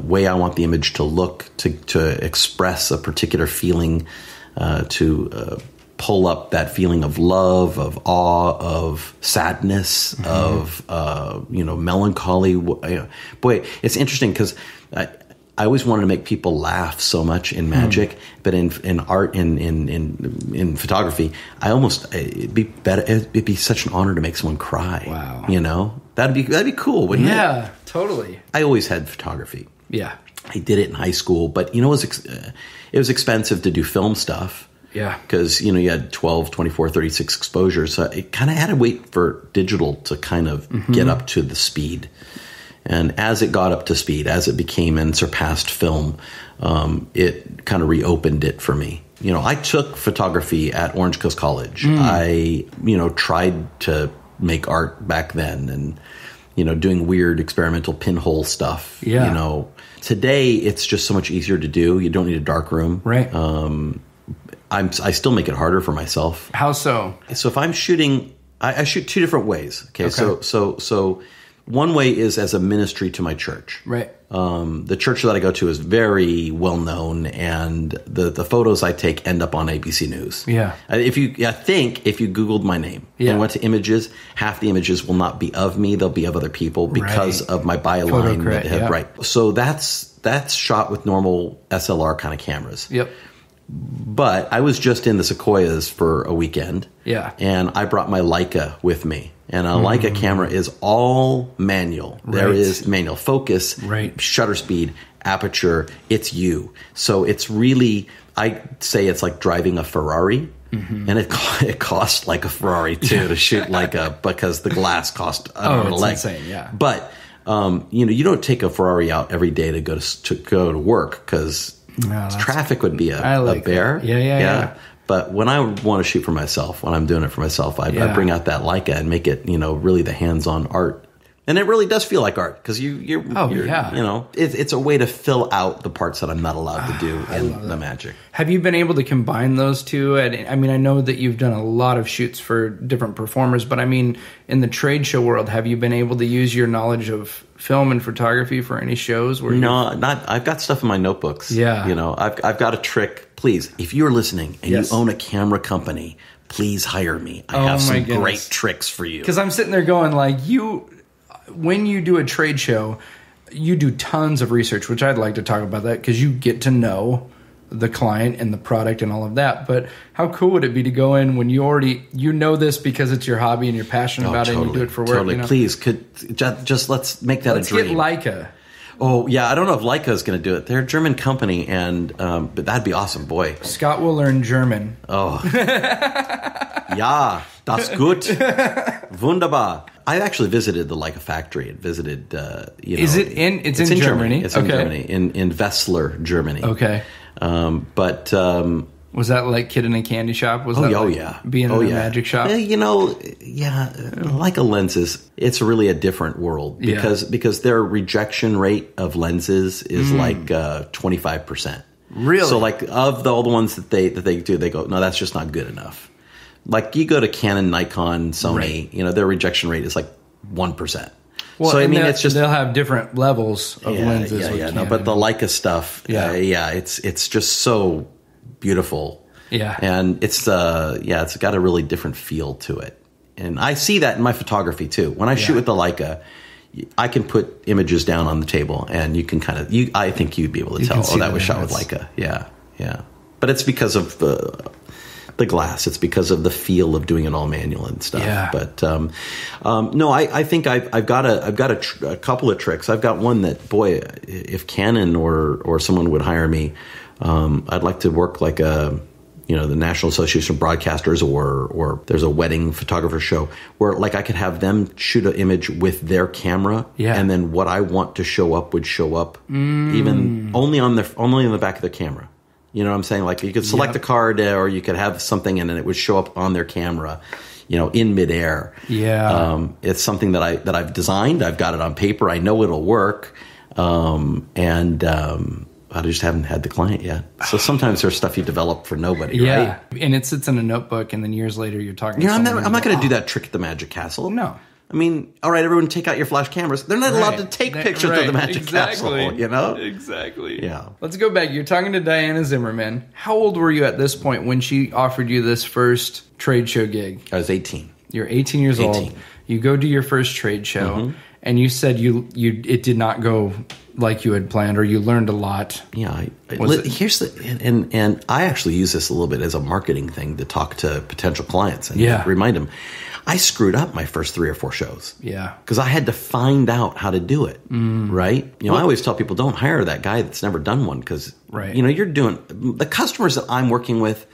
Speaker 2: way I want the image to look, to express a particular feeling, to pull up that feeling of love, of awe, of sadness, of melancholy. Boy, it's interesting because I always wanted to make people laugh so much in magic, but in art, in photography, it'd be such an honor to make someone cry.
Speaker 5: Wow.
Speaker 2: That'd be cool, wouldn't it?
Speaker 5: Yeah, totally.
Speaker 2: I always had photography.
Speaker 5: Yeah.
Speaker 2: I did it in high school, but it was expensive to do film stuff.
Speaker 5: Yeah.
Speaker 2: Because, you had 12, 24, 36 exposures. So it kind of had to wait for digital to kind of get up to the speed. And as it got up to speed, as it became and surpassed film, it kind of reopened it for me. I took photography at Orange Coast College. I, tried to make art back then and, doing weird experimental pinhole stuff.
Speaker 5: Yeah.
Speaker 2: Today it's just so much easier to do. You don't need a dark room.
Speaker 5: Right.
Speaker 2: I still make it harder for myself.
Speaker 5: How so?
Speaker 2: So if I'm shooting, I shoot two different ways. Okay. So one way is as a ministry to my church.
Speaker 5: Right.
Speaker 2: The church that I go to is very well known, and the photos I take end up on ABC News.
Speaker 5: Yeah.
Speaker 2: If you Googled my name and went to images, half the images will not be of me; they'll be of other people because of my byline. Right. So that's shot with normal SLR kind of cameras.
Speaker 5: Yep.
Speaker 2: But I was just in the Sequoias for a weekend.
Speaker 5: Yeah.
Speaker 2: And I brought my Leica with me. And a Leica camera is all manual.
Speaker 5: Right.
Speaker 2: There is manual focus,
Speaker 5: right.
Speaker 2: shutter speed, aperture. It's you. So it's really, I say it's like driving a Ferrari. And it cost like a Ferrari too to shoot Leica because the glass cost
Speaker 5: it's insane, yeah.
Speaker 2: But you don't take a Ferrari out every day to go to work because traffic would be a bear.
Speaker 5: Yeah.
Speaker 2: But when I want to shoot for myself, when I'm doing it for myself, I bring out that Leica and make it, really the hands-on art. And it really does feel like art because it's a way to fill out the parts that I'm not allowed to do in the magic.
Speaker 5: Have you been able to combine those two? I know that you've done a lot of shoots for different performers, but in the trade show world, have you been able to use your knowledge of film and photography for any shows?
Speaker 2: I've got stuff in my notebooks.
Speaker 5: Yeah.
Speaker 2: I've got a trick. Please, if you're listening and you own a camera company, please hire me. I have some great tricks for you.
Speaker 5: Because I'm sitting there going when you do a trade show, you do tons of research, which I'd like to talk about that because you get to know the client and the product and all of that. But how cool would it be to go in when you already know this because it's your hobby and you're passionate about it and you do it for work?
Speaker 2: Totally. Please, just let's make that a dream.
Speaker 5: Let's get Leica.
Speaker 2: Oh, yeah. I don't know if Leica is going to do it. They're a German company, but that'd be awesome. Boy. Scott
Speaker 5: will learn German.
Speaker 2: Oh. Ja, das gut. Wunderbar. I actually visited the Leica factory and visited,
Speaker 5: Is it in? It's in Germany.
Speaker 2: It's in Germany, in Wessler, Germany.
Speaker 5: Okay. Was that like Kid in a Candy Shop? Was that being in a magic shop?
Speaker 2: Leica lenses, it's really a different world because their rejection rate of lenses is like 25%.
Speaker 5: Really?
Speaker 2: So like of all the ones that they do, they go, no, that's just not good enough. Like you go to Canon, Nikon, Sony, their rejection rate is like 1%.
Speaker 5: Well, so it's just they'll have different levels of lenses.
Speaker 2: But the Leica stuff, it's just so beautiful.
Speaker 5: Yeah.
Speaker 2: And it's got a really different feel to it. And I see that in my photography too. When I shoot with the Leica, I can put images down on the table and you can I think you'd be able to tell, that was shot with Leica. Yeah. Yeah. But it's because of the glass. It's because of the feel of doing it all manual and stuff.
Speaker 5: Yeah.
Speaker 2: But no, I think I've got a couple of tricks. I've got one that, boy, if Canon or someone would hire me, I'd like to work like the National Association of Broadcasters or there's a wedding photographer show where like I could have them shoot an image with their camera and then what I want to show up would show up even only in the back of their camera. You know what I'm saying? Like you could select a card or you could have something and then it would show up on their camera, in midair.
Speaker 5: Yeah.
Speaker 2: It's something that I've designed. I've got it on paper. I know it'll work. I just haven't had the client yet. So sometimes there's stuff you develop for nobody, right?
Speaker 5: And it sits in a notebook and then years later you're talking to
Speaker 2: someone.
Speaker 5: I'm
Speaker 2: not going to do that trick at the Magic Castle.
Speaker 5: No.
Speaker 2: I mean, all right, everyone take out your flash cameras. They're not allowed to take pictures of the Magic Castle,
Speaker 5: Exactly.
Speaker 2: Yeah.
Speaker 5: Let's go back. You're talking to Diana Zimmerman. How old were you at this point when she offered you this first trade show gig?
Speaker 2: I was 18.
Speaker 5: You're 18 years old. You go to your first trade show, and you said it did not go like you had planned, or you learned a and
Speaker 2: I actually use this a little bit as a marketing thing to talk to potential clients and remind them. I screwed up my first 3 or 4 shows.
Speaker 5: Yeah.
Speaker 2: Because I had to find out how to do it. Right? I always tell people don't hire that guy that's never done one because, you're doing the customers that I'm working with.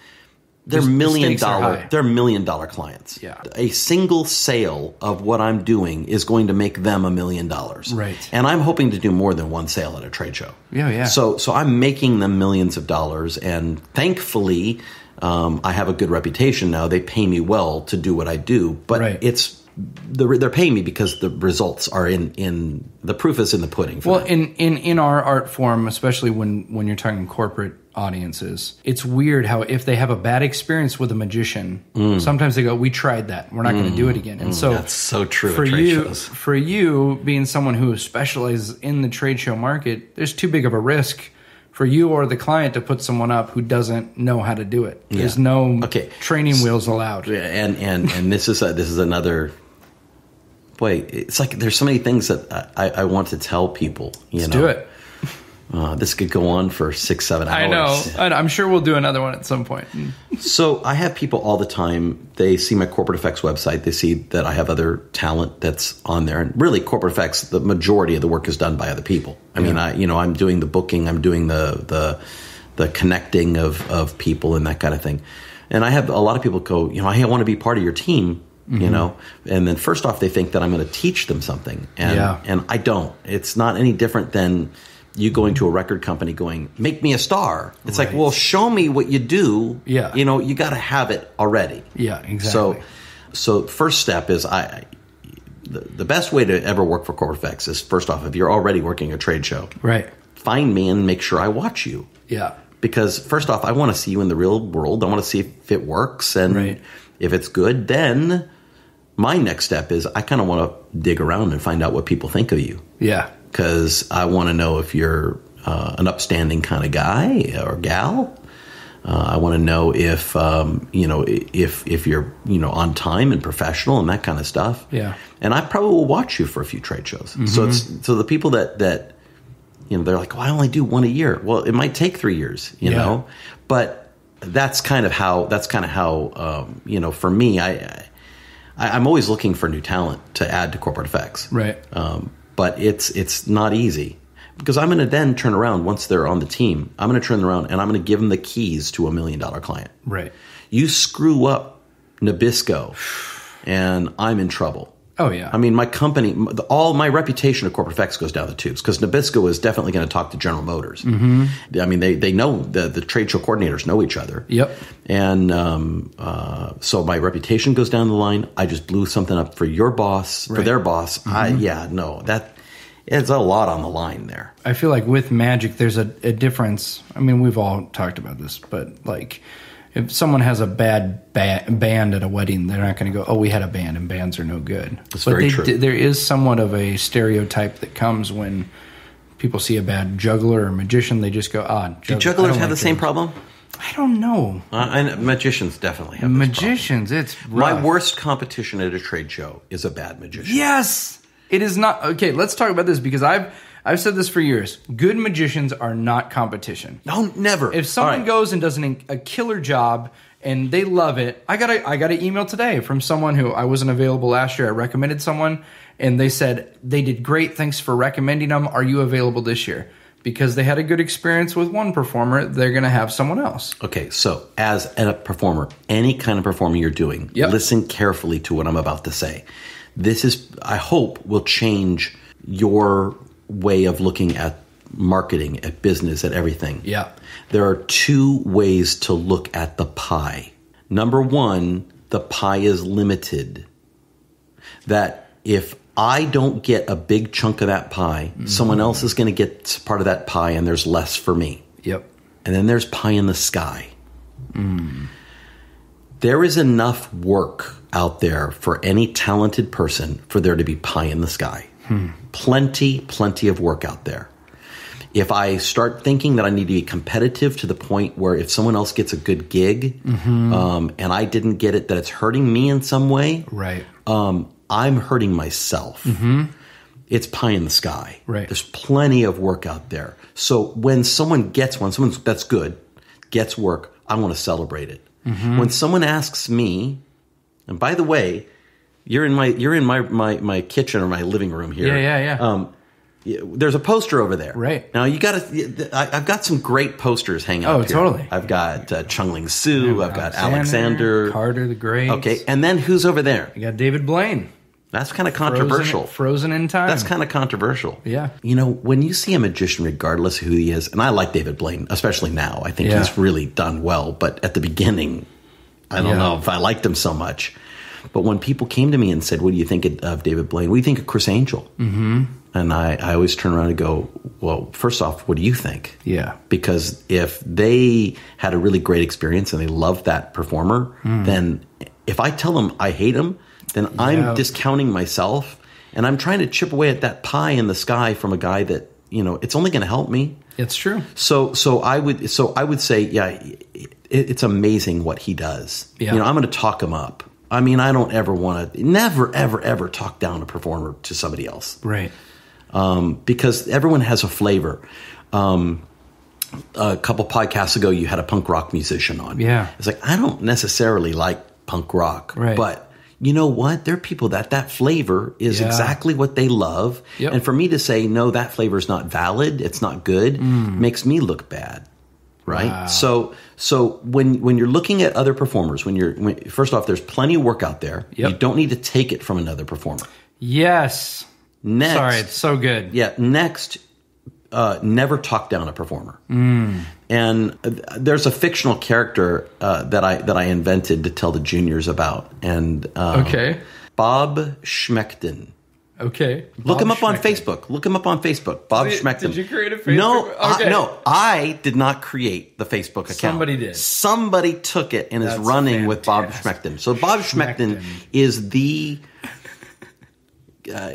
Speaker 2: They're $1 million. They're $1 million clients.
Speaker 5: Yeah.
Speaker 2: A single sale of what I'm doing is going to make them $1 million.
Speaker 5: Right.
Speaker 2: And I'm hoping to do more than one sale at a trade show.
Speaker 5: Yeah. So
Speaker 2: I'm making them millions of dollars, and thankfully, I have a good reputation now. They pay me well to do what I do, but they're paying me because the results are in the proof is in the pudding.
Speaker 5: In our art form, especially when you're talking corporate audiences, it's weird how if they have a bad experience with a magician, sometimes they go, "We tried that. We're not going to do it again." And so
Speaker 2: that's so true.
Speaker 5: For you being someone who specializes in the trade show market, there's too big of a risk for you or the client to put someone up who doesn't know how to do it. There's no training wheels allowed.
Speaker 2: And this is another. Boy, it's like there's so many things that I want to tell people.
Speaker 5: Let's do it.
Speaker 2: This could go on for 6-7 hours.
Speaker 5: I know. And I'm sure we'll do another one at some point.
Speaker 2: So I have people all the time. They see my corporate effects website. They see that I have other talent that's on there. And really, corporate effects, the majority of the work is done by other people. I mean, I'm doing the booking. I'm doing the connecting of people and that kind of thing. And I have a lot of people go, hey, I want to be part of your team. And then first off, they think that I'm going to teach them something. And I don't. It's not any different than you going to a record company going, make me a star. It's like, well, show me what you do.
Speaker 5: Yeah.
Speaker 2: You got to have it already.
Speaker 5: Yeah, exactly.
Speaker 2: So first step is the best way to ever work for corporate effects is, first off, if you're already working a trade show,
Speaker 5: right,
Speaker 2: find me and make sure I watch you.
Speaker 5: Yeah.
Speaker 2: Because first off, I want to see you in the real world. I want to see if it works. And if it's good, then my next step is I kind of want to dig around and find out what people think of you.
Speaker 5: Yeah. Because
Speaker 2: I want to know if you're an upstanding kind of guy or gal. I want to know if if you're on time and professional and that kind of stuff.
Speaker 5: Yeah.
Speaker 2: And I probably will watch you for a few trade shows. Mm-hmm. So the people that they're like, I only do one a year. Well, it might take 3 years, you know, but that's kind of how for me, I'm always looking for new talent to add to corporate effects.
Speaker 5: Right.
Speaker 2: But it's not easy, because I'm going to then turn around once they're on the team. I'm going to turn them around and I'm going to give them the keys to $1 million client.
Speaker 5: Right.
Speaker 2: You screw up Nabisco and I'm in trouble.
Speaker 5: Oh, yeah.
Speaker 2: I mean, my company, all my reputation of corporate effects goes down the tubes, because Nabisco is definitely going to talk to General Motors. Mm-hmm. I mean, they know the trade show coordinators know each other. Yep. And so my reputation goes down the line. I just blew something up for your boss, for their boss. Mm-hmm. It's a lot on the line there.
Speaker 5: I feel like with magic, there's a difference. I mean, we've all talked about this, but like, if someone has a bad band at a wedding, they're not going to go, oh, we had a band and bands are no good.
Speaker 2: That's very true.
Speaker 5: There is somewhat of a stereotype that comes when people see a bad juggler or magician. They just go, juggler.
Speaker 2: Do jugglers have the same problem?
Speaker 5: I don't know.
Speaker 2: And magicians definitely have this
Speaker 5: magicians,
Speaker 2: problem.
Speaker 5: It's rough.
Speaker 2: My worst competition at a trade show is a bad magician.
Speaker 5: Yes! It is not. Okay, let's talk about this, because I've said this for years. Good magicians are not competition.
Speaker 2: No, never.
Speaker 5: If someone goes and does a killer job and they love it, I got an email today from someone who I wasn't available last year. I recommended someone, and they said they did great. Thanks for recommending them. Are you available this year? Because they had a good experience with one performer, they're going to have someone else.
Speaker 2: Okay, so as a performer, any kind of performing you're doing, listen carefully to what I'm about to say. This is, I hope, will change your way of looking at marketing, at business, at everything. Yeah. There are two ways to look at the pie. Number one, the pie is limited. That if I don't get a big chunk of that pie, someone else is going to get part of that pie, and there's less for me. Yep. And then there's pie in the sky. There is enough work out there for any talented person for there to be pie in the sky. Plenty of work out there. If I start thinking that I need to be competitive to the point where if someone else gets a good gig and I didn't get it, that it's hurting me in some way, right? I'm hurting myself. It's pie in the sky. Right. There's plenty of work out there. So when someone gets someone that's good, gets work, I want to celebrate it. When someone asks me, and by the way, you're in my kitchen or my living room here. Yeah. There's a poster over there. Right. Now I've got some great posters hanging up here. Oh, totally. I've got Chung-Ling Soo. I've got Alexander.
Speaker 5: Carter the Great.
Speaker 2: Okay. And then who's over there?
Speaker 5: You got David Blaine.
Speaker 2: That's kind of controversial.
Speaker 5: Frozen in time.
Speaker 2: That's kind of controversial.
Speaker 5: Yeah.
Speaker 2: When you see a magician, regardless of who he is, and I like David Blaine, especially now. I think he's really done well. But at the beginning, I don't know if I liked him so much. But when people came to me and said, what do you think of David Blaine? What do you think of Chris Angel? And I always turn around and go, well, first off, what do you think? Yeah. Because if they had a really great experience and they loved that performer, then if I tell them I hate him, then I'm discounting myself, and I'm trying to chip away at that pie in the sky from a guy that, it's only going to help me.
Speaker 5: It's true.
Speaker 2: So I would say, it's amazing what he does. Yeah. I'm going to talk him up. I mean, I don't ever want to, never, ever, ever talk down a performer to somebody else. Right. because everyone has a flavor. A couple podcasts ago, you had a punk rock musician on.
Speaker 5: Yeah.
Speaker 2: It's like, I don't necessarily like punk rock,
Speaker 5: right.
Speaker 2: but you know what? There are people that flavor is exactly what they love.
Speaker 5: Yep.
Speaker 2: And for me to say, no, that flavor is not valid, it's not good, makes me look bad. Right.
Speaker 5: Wow.
Speaker 2: So when you're looking at other performers, first off, there's plenty of work out there.
Speaker 5: Yep.
Speaker 2: You don't need to take it from another performer.
Speaker 5: Yes.
Speaker 2: Next.
Speaker 5: Sorry, it's so good.
Speaker 2: Yeah. Next, never talk down a performer. And there's a fictional character that I invented to tell the juniors about. And Bob Schmecktton.
Speaker 5: Okay.
Speaker 2: Look him up on Facebook. Bob Schmecktton.
Speaker 5: Did you create a Facebook?
Speaker 2: No, I did not create the Facebook account.
Speaker 5: Somebody did.
Speaker 2: Somebody took it and is running with Bob Schmecktton. So Bob Schmecktton is the...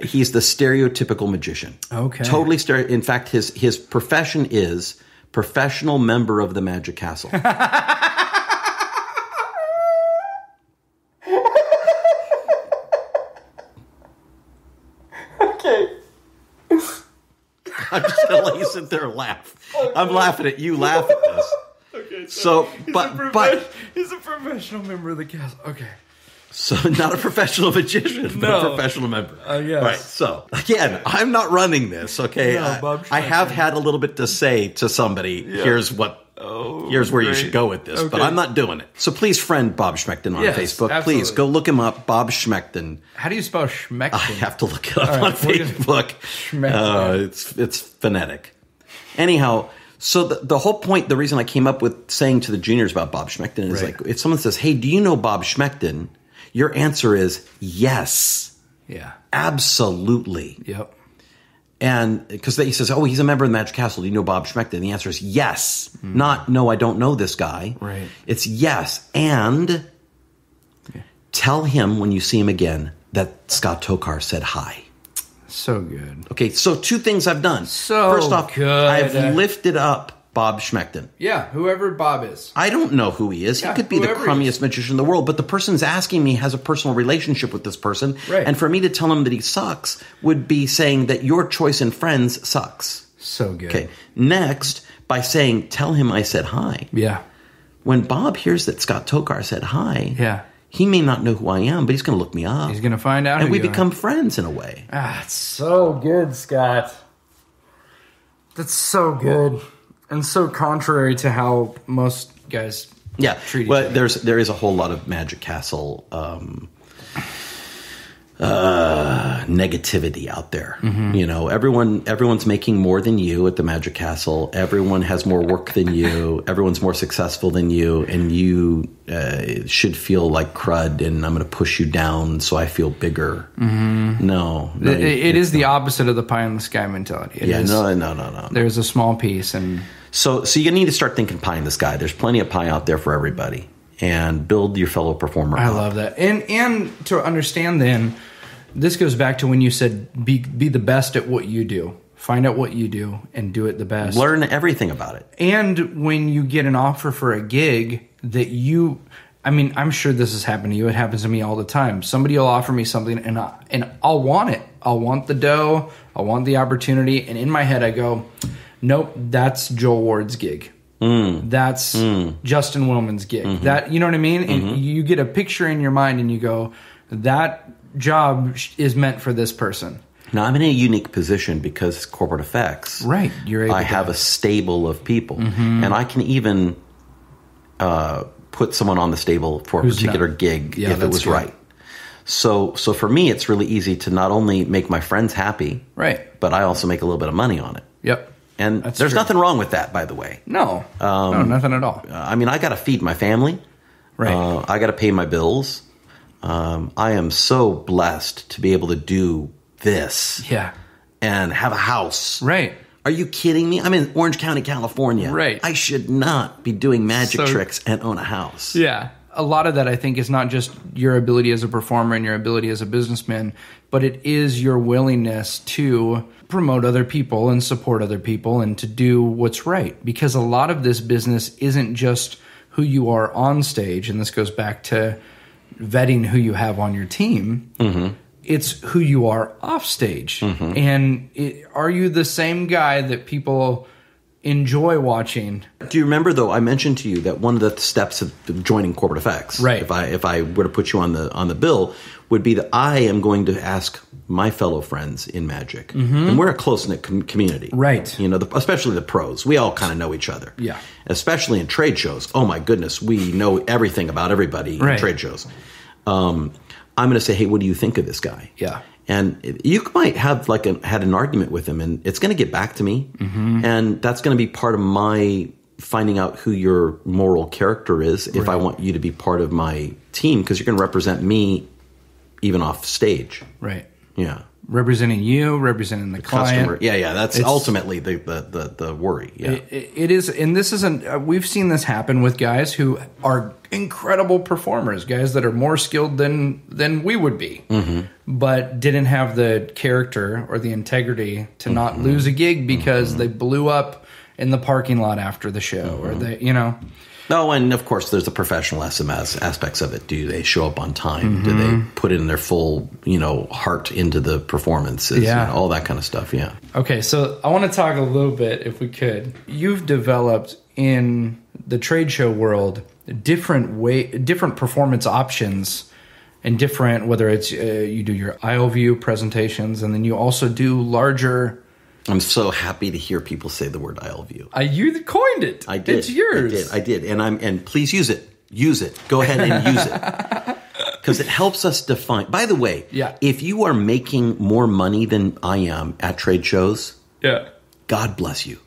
Speaker 2: he's the stereotypical magician.
Speaker 5: Okay.
Speaker 2: Totally In fact, his profession is professional member of the Magic Castle.
Speaker 5: Okay.
Speaker 2: I'm just going to let you sit there and laugh. Okay. I'm laughing at you laugh at this.
Speaker 5: Okay.
Speaker 2: So
Speaker 5: he's a professional member of the castle. Okay.
Speaker 2: So not a professional magician, but a professional member.
Speaker 5: Yes.
Speaker 2: Right. So again, I'm not running this. Okay.
Speaker 5: No,
Speaker 2: I have had a little bit to say to somebody. Yeah. Here's where you should go with this, but I'm not doing it. So please friend Bob Schmecktton on Facebook. Absolutely. Please go look him up, Bob Schmecktton.
Speaker 5: How do you spell Schmecktton?
Speaker 2: I have to look it up on Facebook. It's phonetic. Anyhow. So the whole point, the reason I came up with saying to the juniors about Bob Schmecktton is like, if someone says, hey, do you know Bob Schmecktton? Your answer is yes.
Speaker 5: Yeah.
Speaker 2: Absolutely.
Speaker 5: Yep.
Speaker 2: And because he says, oh, he's a member of the Magic Castle. Do you know Bob Schmecktton? The answer is yes. Not, no, I don't know this guy.
Speaker 5: Right.
Speaker 2: It's yes. And tell him when you see him again that Scott Tokar said hi.
Speaker 5: So good.
Speaker 2: Okay, so two things I've done.
Speaker 5: First off,
Speaker 2: good. I've lifted up Bob Schmecktton.
Speaker 5: Yeah, whoever Bob is.
Speaker 2: I don't know who he is. He could be the crummiest magician in the world, but the person's asking me has a personal relationship with this person.
Speaker 5: Right.
Speaker 2: And for me to tell him that he sucks would be saying that your choice in friends sucks.
Speaker 5: So good.
Speaker 2: Okay. Next, by saying, tell him I said hi.
Speaker 5: Yeah.
Speaker 2: When Bob hears that Scott Tokar said hi, he may not know who I am, but he's going to look me up.
Speaker 5: He's going to find out
Speaker 2: and we become friends in a way.
Speaker 5: It's so good, Scott. That's so good. And so contrary to how most guys treat each other.
Speaker 2: There is a whole lot of Magic Castle negativity out there. Mm-hmm. You know, everyone's making more than you at the Magic Castle. Everyone has more work than you. Everyone's more successful than you, and you should feel like crud. And I'm going to push you down so I feel bigger. Mm-hmm. No,
Speaker 5: it is the opposite of the pie in the sky mentality.
Speaker 2: No.
Speaker 5: There's a small piece, and
Speaker 2: so you need to start thinking pie in the sky. There's plenty of pie out there for everybody. And build your fellow performer up.
Speaker 5: I love that. And to understand then, this goes back to when you said be the best at what you do. Find out what you do and do it the best.
Speaker 2: Learn everything about it. And
Speaker 5: when you get an offer for a gig that I'm sure this has happened to you. It happens to me all the time. Somebody will offer me something and I'll want it. I'll want the dough. I'll want the opportunity. And in my head I go, nope, that's Joel Ward's gig. That's Justin Willman's gig. Mm-hmm. That, you know what I mean? And you get a picture in your mind and you go, that job is meant for this person.
Speaker 2: Now, I'm in a unique position because corporate effects.
Speaker 5: Right.
Speaker 2: I have a stable of people. Mm-hmm. And I can even put someone on the stable for a particular gig if it was good. Right. So for me, it's really easy to not only make my friends happy, right, but I also make a little bit of money on it.
Speaker 5: Yep.
Speaker 2: And there's nothing wrong with that, by the way.
Speaker 5: No, nothing at all.
Speaker 2: I got to feed my family. Right. I got to pay my bills. I am so blessed to be able to do this. Yeah. And have a house. Right. Are you kidding me? I'm in Orange County, California. Right. I should not be doing magic tricks and own a house.
Speaker 5: Yeah. A lot of that, I think, is not just your ability as a performer and your ability as a businessman, but it is your willingness to promote other people and support other people and to do what's right. Because a lot of this business isn't just who you are on stage, and this goes back to vetting who you have on your team. Mm-hmm. it's who you are off stage. And are you the same guy that people enjoy watching?
Speaker 2: Do you remember, though, I mentioned to you that one of the steps of joining Corporate Effects,
Speaker 5: right,
Speaker 2: if I were to put you on the bill, would be that I am going to ask my fellow friends in magic, and we're a close-knit community,
Speaker 5: right?
Speaker 2: You know, especially the pros. We all kind of know each other,
Speaker 5: yeah.
Speaker 2: Especially in trade shows. Oh my goodness, we know everything about everybody in trade shows. I'm going to say, hey, what do you think of this guy?
Speaker 5: Yeah.
Speaker 2: And you might have had an argument with him, and it's going to get back to me, and that's going to be part of my finding out who your moral character is if I want you to be part of my team, because you're going to represent me even off stage.
Speaker 5: Right.
Speaker 2: Yeah.
Speaker 5: Representing you, representing the client.
Speaker 2: Customer. Yeah. That's ultimately the worry. Yeah.
Speaker 5: It is, and this isn't. We've seen this happen with guys who are incredible performers, guys that are more skilled than we would be, but didn't have the character or the integrity to not lose a gig because they blew up in the parking lot after the show, or they, you know.
Speaker 2: No, and of course, there's the professional SMS aspects of it. Do they show up on time? Do they put in their full, heart into the performances?
Speaker 5: Yeah.
Speaker 2: All that kind of stuff, yeah.
Speaker 5: Okay, so I want to talk a little bit, if we could. You've developed in the trade show world different performance options, and different, whether it's you do your aisle view presentations, and then you also do larger...
Speaker 2: I'm so happy to hear people say the word aisle view.
Speaker 5: You coined it.
Speaker 2: I did.
Speaker 5: It's yours.
Speaker 2: I did. And please use it. Use it. Go ahead and use it. Because it helps us define. By the way, if you are making more money than I am at trade shows, God bless you.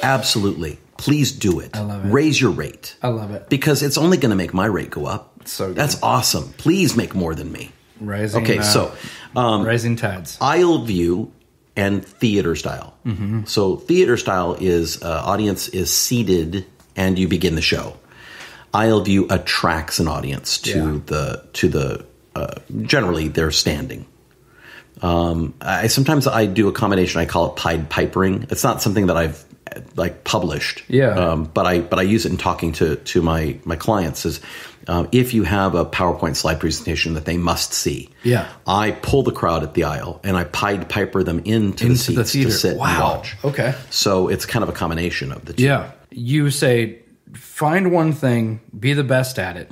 Speaker 2: Absolutely. Please do it.
Speaker 5: I love it.
Speaker 2: Raise your rate.
Speaker 5: I love it.
Speaker 2: Because it's only going to make my rate go up.
Speaker 5: So good.
Speaker 2: That's awesome. Please make more than me.
Speaker 5: Rising tides.
Speaker 2: Aisle view and theater style. So theater style is audience is seated and you begin the show. Aisle view attracts an audience to the generally they're standing. Sometimes I do a combination. I call it Pied Pipering. It's not something that I've published. But I use it in talking to my clients. Is if you have a PowerPoint slide presentation that they must see, I pull the crowd at the aisle and I Pied Piper them into the seats to sit and watch.
Speaker 5: Okay.
Speaker 2: So it's kind of a combination of the two.
Speaker 5: Yeah. You say, find one thing, be the best at it.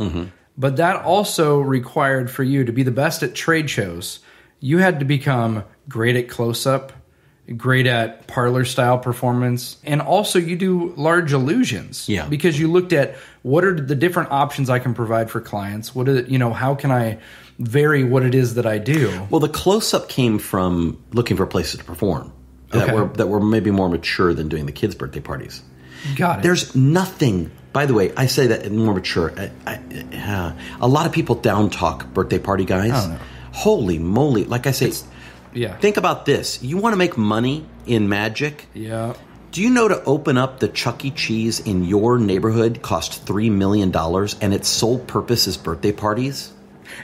Speaker 5: But that also required for you to be the best at trade shows. You had to become great at close-up, great at parlor style performance, and also you do large illusions. Because you looked at what are the different options I can provide for clients. What are how can I vary what it is that I do?
Speaker 2: Well, the close-up came from looking for places to perform that were maybe more mature than doing the kids' birthday parties.
Speaker 5: Got it.
Speaker 2: There's nothing. By the way, I say that in more mature. A lot of people down talk birthday party guys.
Speaker 5: I don't know.
Speaker 2: Holy moly! Like I say.
Speaker 5: Yeah.
Speaker 2: Think about this. You want to make money in magic?
Speaker 5: Yeah.
Speaker 2: Do you know to open up the Chuck E. Cheese in your neighborhood cost $3 million and its sole purpose is birthday parties?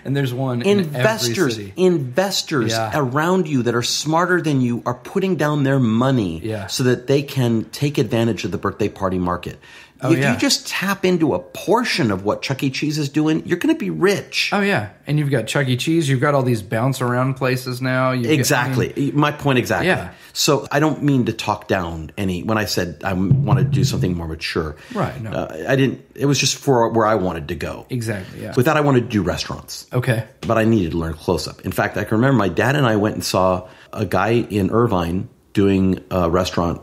Speaker 5: And there's one in every city.
Speaker 2: Investors around you that are smarter than you are putting down their money so that they can take advantage of the birthday party market. If you just tap into a portion of what Chuck E. Cheese is doing, you're going to be rich.
Speaker 5: Oh, yeah. And you've got Chuck E. Cheese. You've got all these bounce around places now.
Speaker 2: My point exactly.
Speaker 5: Yeah.
Speaker 2: So I don't mean to talk down when I said I wanted to do something more mature.
Speaker 5: Right. No.
Speaker 2: I didn't. It was just for where I wanted to go.
Speaker 5: Exactly, yeah.
Speaker 2: With that, I wanted to do restaurants.
Speaker 5: Okay.
Speaker 2: But I needed to learn close-up. In fact, I can remember my dad and I went and saw a guy in Irvine doing a restaurant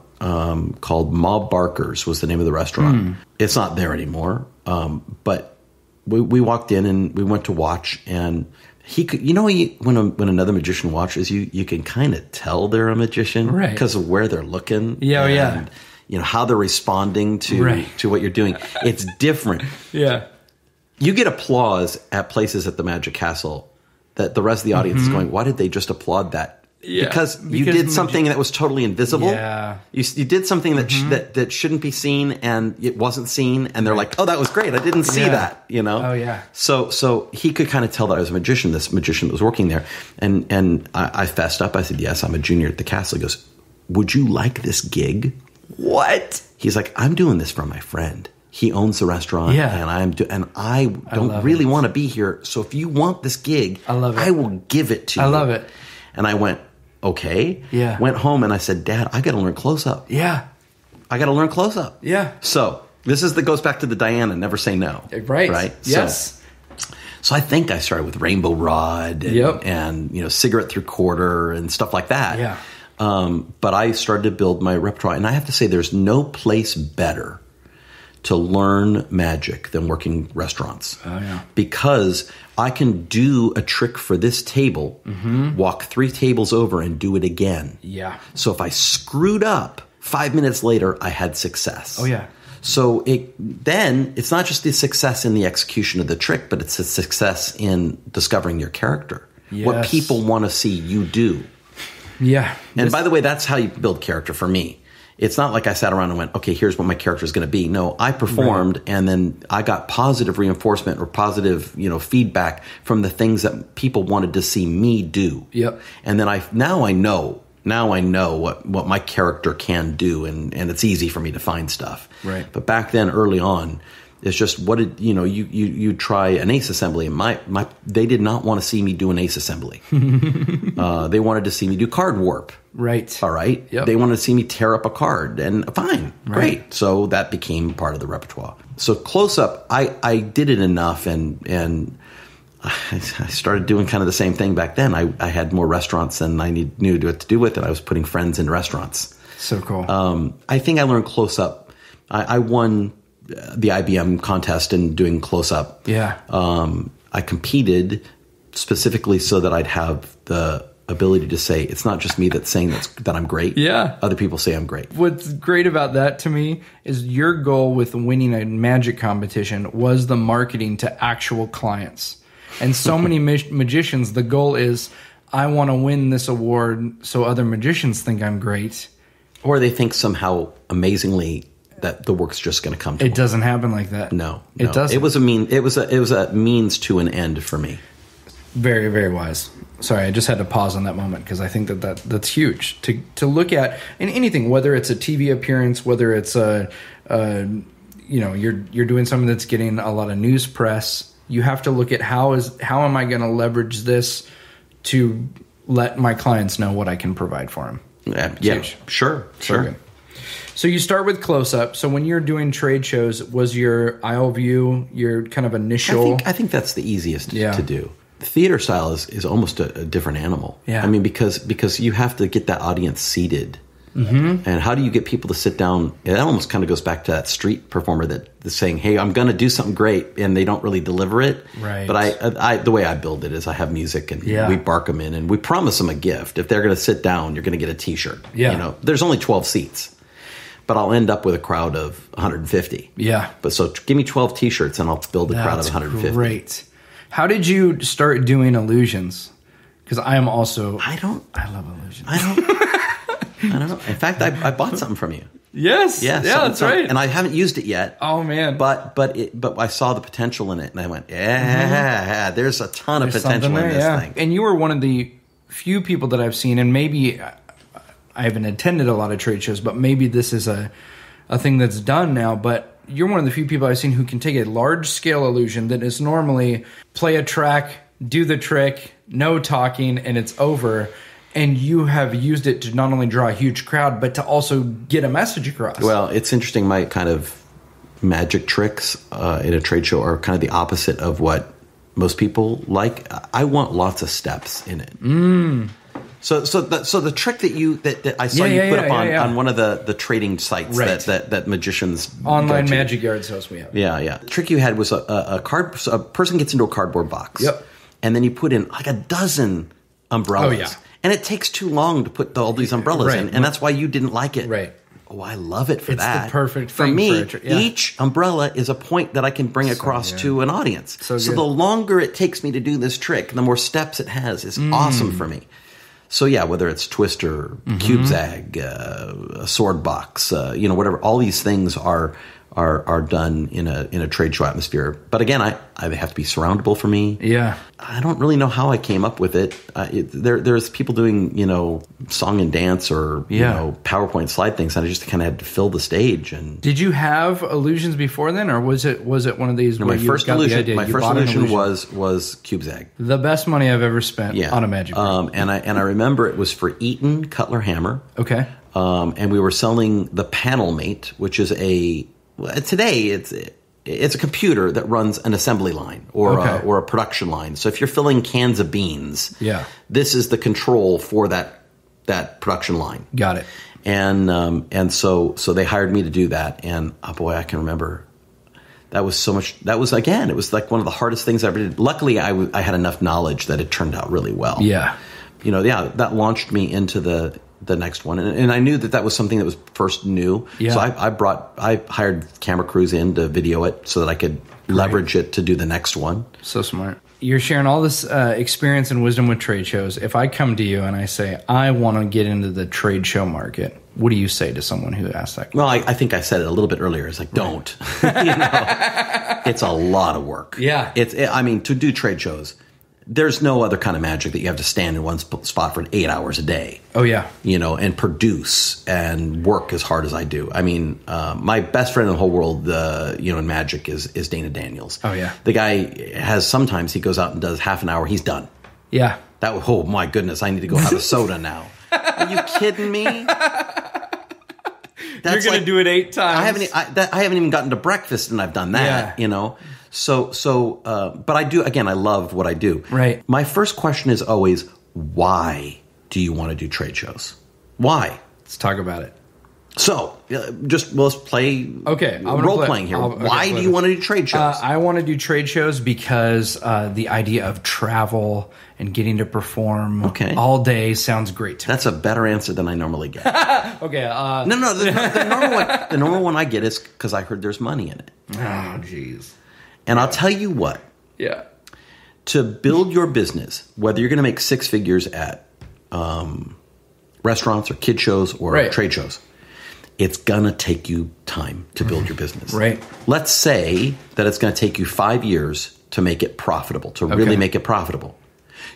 Speaker 2: called Ma Barker's was the name of the restaurant. It's not there anymore. But we walked in and we went to watch, and he could, when another magician watches you can kind of tell they're a magician, right? Because of where they're looking. And, how they're responding to what you're doing. It's different.
Speaker 5: Yeah.
Speaker 2: You get applause at places at the Magic Castle that the rest of the audience is going, why did they just applaud that? Yeah, because you did something that was totally invisible. Yeah. You did something that shouldn't be seen, and it wasn't seen, and they're like, oh, that was great. I didn't see that, Oh,
Speaker 5: yeah.
Speaker 2: So he could kind of tell that I was a magician, this magician that was working there. And I fessed up. I said, yes, I'm a junior at the castle. He goes, would you like this gig? What? He's like, I'm doing this for my friend. he owns the restaurant, and I don't really want to be here. So if you want this gig, I will give it to you.
Speaker 5: I love it.
Speaker 2: And I went, okay.
Speaker 5: Yeah.
Speaker 2: Went home and I said, Dad, I got to learn close up.
Speaker 5: Yeah.
Speaker 2: I got to learn close up.
Speaker 5: Yeah.
Speaker 2: So this goes back to the Diana, never say no.
Speaker 5: Right. Yes.
Speaker 2: So I think I started with Rainbow Rod and cigarette through quarter and stuff like that.
Speaker 5: Yeah.
Speaker 2: But I started to build my repertoire, and I have to say, there's no place better to learn magic than working restaurants.
Speaker 5: Oh, yeah.
Speaker 2: Because I can do a trick for this table, walk 3 tables over and do it again.
Speaker 5: Yeah.
Speaker 2: So if I screwed up, 5 minutes later, I had success.
Speaker 5: Oh, yeah.
Speaker 2: So then it's not just the success in the execution of the trick, but it's a success in discovering your character.
Speaker 5: Yes.
Speaker 2: What people want to see you do.
Speaker 5: Yeah.
Speaker 2: And by the way, that's how you build character for me. It's not like I sat around and went, okay, here's what my character is going to be. No, I performed, and then I got positive reinforcement or positive, feedback from the things that people wanted to see me do.
Speaker 5: Yep.
Speaker 2: And then now I know what my character can do, and it's easy for me to find stuff.
Speaker 5: Right.
Speaker 2: But back then, early on, it's just you try an ace assembly, and they did not want to see me do an ace assembly. They wanted to see me do card warp.
Speaker 5: Right.
Speaker 2: All right.
Speaker 5: Yep.
Speaker 2: They wanted to see me tear up a card, and fine, great. So that became part of the repertoire. So close up, I did it enough, and I started doing kind of the same thing back then. I had more restaurants than I knew what to do with it. I was putting friends in restaurants.
Speaker 5: So cool.
Speaker 2: I think I learned close up. I won the IBM contest in doing close up.
Speaker 5: Yeah.
Speaker 2: I competed specifically so that I'd have the ability to say, it's not just me that's saying that I'm great.
Speaker 5: Yeah.
Speaker 2: Other people say I'm great.
Speaker 5: What's great about that to me is your goal with winning a magic competition was the marketing to actual clients. And so many magicians, the goal is, I want to win this award so other magicians think I'm great.
Speaker 2: Or they think somehow amazingly that the work's just going to come to them.
Speaker 5: It doesn't happen like that.
Speaker 2: No.
Speaker 5: It doesn't.
Speaker 2: It was a means to an end for me.
Speaker 5: Very, very wise. Sorry, I just had to pause on that moment because I think that's huge to look at in anything, whether it's a TV appearance, whether it's you're doing something that's getting a lot of news press. You have to look at how am I going to leverage this to let my clients know what I can provide for them.
Speaker 2: Yeah, sure.
Speaker 5: Good. So you start with close up. So when you're doing trade shows, was your aisle view your kind of initial?
Speaker 2: I think that's the easiest to do. Theater style is almost a different animal.
Speaker 5: Yeah.
Speaker 2: I mean, because you have to get that audience seated. Mm-hmm. And how do you get people to sit down? It almost kind of goes back to that street performer that's saying, hey, I'm going to do something great, and they don't really deliver it.
Speaker 5: Right.
Speaker 2: But I the way I build it is I have music, and we bark them in, and we promise them a gift. If they're going to sit down, you're going to get a T-shirt.
Speaker 5: Yeah.
Speaker 2: There's only 12 seats, but I'll end up with a crowd of 150.
Speaker 5: Yeah.
Speaker 2: But so give me 12 T-shirts, and I'll build a crowd of 150.
Speaker 5: Great. How did you start doing illusions? Because I am also... I love illusions.
Speaker 2: I don't know. In fact, I bought something from you.
Speaker 5: Yes. Yeah, that's right.
Speaker 2: And I haven't used it yet.
Speaker 5: Oh, man.
Speaker 2: But I saw the potential in it, and I went, there's a ton of potential in this thing.
Speaker 5: And you were one of the few people that I've seen, and maybe I haven't attended a lot of trade shows, but maybe this is a thing that's done now, but you're one of the few people I've seen who can take a large-scale illusion that is normally play a track, do the trick, no talking, and it's over. And you have used it to not only draw a huge crowd, but to also get a message across.
Speaker 2: Well, it's interesting. My kind of magic tricks in a trade show are kind of the opposite of what most people like. I want lots of steps in it. Mm. So the trick that I saw you put up on one of the trading sites that magicians
Speaker 5: online magic yard hosts we have.
Speaker 2: Yeah. The trick you had was a person gets into a cardboard box.
Speaker 5: Yep.
Speaker 2: And then you put in like a dozen umbrellas.
Speaker 5: Oh, yeah.
Speaker 2: And it takes too long to put all these umbrellas in, and that's why you didn't like it.
Speaker 5: Right.
Speaker 2: Oh, I love it for that.
Speaker 5: It's the perfect
Speaker 2: for
Speaker 5: thing
Speaker 2: me.
Speaker 5: for
Speaker 2: each umbrella is a point that I can bring across to an audience. So the longer it takes me to do this trick, the more steps it has. It's awesome for me. So yeah, whether it's twister, cube zag, a sword box, whatever, all these things are are done in a trade show atmosphere. But again, I have to be surroundable for me.
Speaker 5: Yeah.
Speaker 2: I don't really know how I came up with it. There's people doing, song and dance or, PowerPoint slide things, and I just kind of had to fill the stage. And
Speaker 5: did you have illusions before then, or was it one of these?
Speaker 2: No, my first illusion was CubeZag.
Speaker 5: The best money I've ever spent on a magic ring.
Speaker 2: And I remember it was for Eaton Cutler Hammer.
Speaker 5: Okay.
Speaker 2: And we were selling the Panel Mate, which is today it's a computer that runs an assembly line or a production line. So if you're filling cans of beans, this is the control for that production line.
Speaker 5: Got it.
Speaker 2: And so they hired me to do that. And I can remember that was so much. That was, again, it was like one of the hardest things I ever did. Luckily, I had enough knowledge that it turned out really well.
Speaker 5: Yeah.
Speaker 2: That launched me into the next one. And I knew that was something that was first new. Yeah. So I hired camera crews in to video it so that I could leverage it to do the next one.
Speaker 5: So smart. You're sharing all this experience and wisdom with trade shows. If I come to you and I say, I want to get into the trade show market, what do you say to someone who asks that question?
Speaker 2: Well, I think I said it a little bit earlier. It's like, don't. It's a lot of work.
Speaker 5: Yeah.
Speaker 2: To do trade shows, there's no other kind of magic that you have to stand in one spot for 8 hours a day.
Speaker 5: Oh, yeah.
Speaker 2: And produce and work as hard as I do. My best friend in the whole world, in magic is Dana Daniels.
Speaker 5: Oh, yeah.
Speaker 2: The guy sometimes he goes out and does half an hour. He's done.
Speaker 5: Yeah.
Speaker 2: Oh, my goodness. I need to go have a soda now. Are you kidding me?
Speaker 5: You're going to do it 8 times.
Speaker 2: I haven't even gotten to breakfast and I've done that, but I do, again, I love what I do.
Speaker 5: Right.
Speaker 2: My first question is always, why do you want to do trade shows? Why?
Speaker 5: Let's talk about it.
Speaker 2: So, let's play role-playing here. Why do you want to do trade shows?
Speaker 5: I want to do trade shows because the idea of travel and getting to perform all day sounds great to me.
Speaker 2: That's a better answer than I normally get.
Speaker 5: Okay.
Speaker 2: No. The normal one I get is because I heard there's money in it.
Speaker 5: Oh, jeez.
Speaker 2: And I'll tell you what.
Speaker 5: Yeah.
Speaker 2: To build your business, whether you're going to make 6 figures at restaurants or kid shows or trade shows, it's going to take you time to build your business.
Speaker 5: Right.
Speaker 2: Let's say that it's going to take you 5 years to make it profitable, to really make it profitable.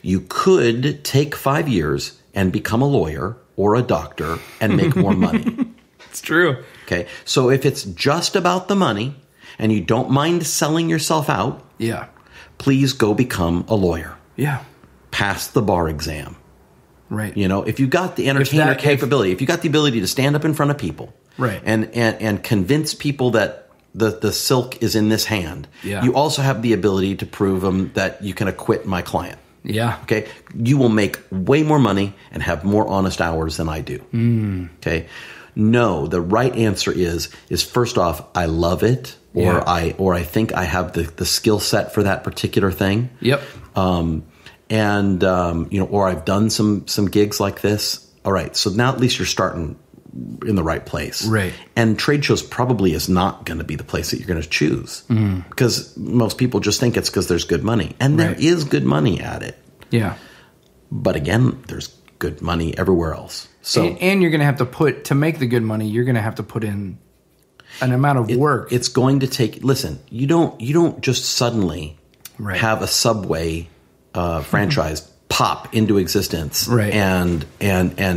Speaker 2: You could take 5 years and become a lawyer or a doctor and make more money.
Speaker 5: It's true.
Speaker 2: Okay. So if it's just about the money, and you don't mind selling yourself out, please go become a lawyer.
Speaker 5: Yeah.
Speaker 2: Pass the bar exam.
Speaker 5: Right.
Speaker 2: If you've got the entertainer capability, if you got the ability to stand up in front of people and convince people that the silk is in this hand, you also have the ability to prove them that you can acquit my client.
Speaker 5: Yeah.
Speaker 2: Okay. You will make way more money and have more honest hours than I do. Okay. No, the right answer is first off, I love it, or I think I have the skill set for that particular thing.
Speaker 5: Yep.
Speaker 2: Or I've done some gigs like this. All right, so now at least you're starting in the right place.
Speaker 5: Right.
Speaker 2: And trade shows probably is not going to be the place that you're going to choose because most people just think it's because there's good money, and there is good money at it.
Speaker 5: Yeah.
Speaker 2: But again, there's good money everywhere else. So
Speaker 5: and you're going to have to make the good money. You're going to have to put in an amount of work.
Speaker 2: It's going to take. Listen, you don't just suddenly have a Subway franchise pop into existence and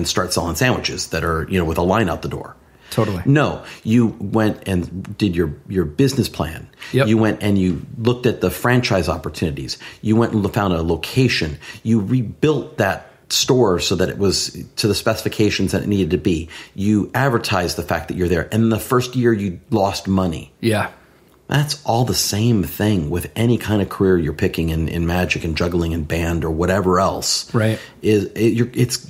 Speaker 2: start selling sandwiches that are with a line out the door.
Speaker 5: Totally.
Speaker 2: No, you went and did your business plan.
Speaker 5: Yep.
Speaker 2: You went and you looked at the franchise opportunities. You went and found a location. You rebuilt that store so that it was to the specifications that it needed to be. You advertised the fact that you're there. And the first year you lost money. Yeah. That's all the same thing with any kind of career you're picking in magic and juggling and band or whatever else. Right. It's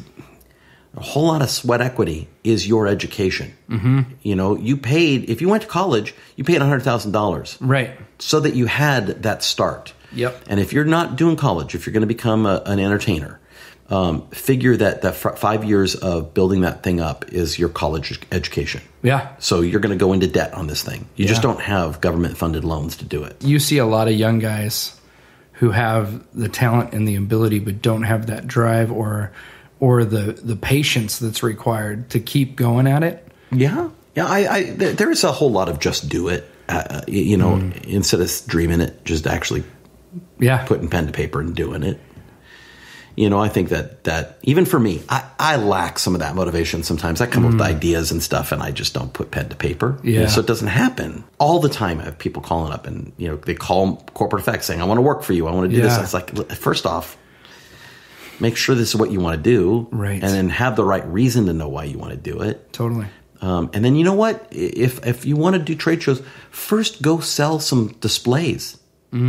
Speaker 2: a whole lot of sweat equity is your education. Mm-hmm. You paid, if you went to college, you paid $100,000. Right. So that you had that start. Yep. And if you're not doing college, if you're going to become an entertainer, figure that 5 years of building that thing up is your college education. Yeah. So you're going to go into debt on this thing. You just don't have government-funded loans to do it.
Speaker 5: You see a lot of young guys who have the talent and the ability but don't have that drive or the patience that's required to keep going at it. Yeah.
Speaker 2: Yeah, there is a whole lot of just do it. Instead of dreaming it, just actually putting pen to paper and doing it. I think that even for me, I lack some of that motivation sometimes. I come up with ideas and stuff, and I just don't put pen to paper.
Speaker 5: Yeah.
Speaker 2: So it doesn't happen. All the time I have people calling up, and they call Corporate Effects saying, I want to work for you. I want to do this. It's like, first off, make sure this is what you want to do.
Speaker 5: Right.
Speaker 2: And then have the right reason to know why you want to do it.
Speaker 5: Totally.
Speaker 2: And then you know what? If you want to do trade shows, first go sell some displays.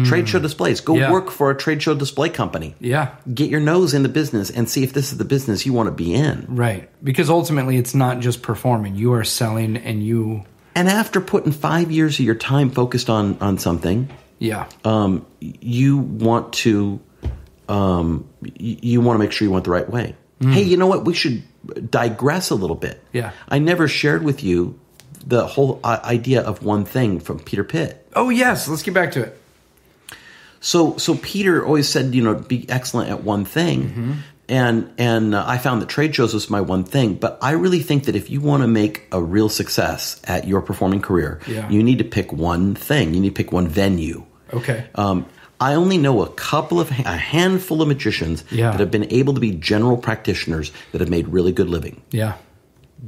Speaker 2: Trade show displays. Go work for a trade show display company.
Speaker 5: Yeah.
Speaker 2: Get your nose in the business and see if this is the business you want to be in.
Speaker 5: Right. Because ultimately it's not just performing. You are selling and you...
Speaker 2: And after putting 5 years of your time focused on something, you want to make sure you went the right way. Hey, you know what? We should digress a little bit.
Speaker 5: Yeah.
Speaker 2: I never shared with you the whole idea of one thing from Peter Pitt.
Speaker 5: Oh, yes. Let's get back to it.
Speaker 2: So Peter always said, be excellent at one thing. And I found that trade shows was my one thing. But I really think that if you want to make a real success at your performing career, you need to pick one thing. You need to pick one venue.
Speaker 5: Okay.
Speaker 2: I only know a handful of magicians that have been able to be general practitioners that have made really good living.
Speaker 5: Yeah.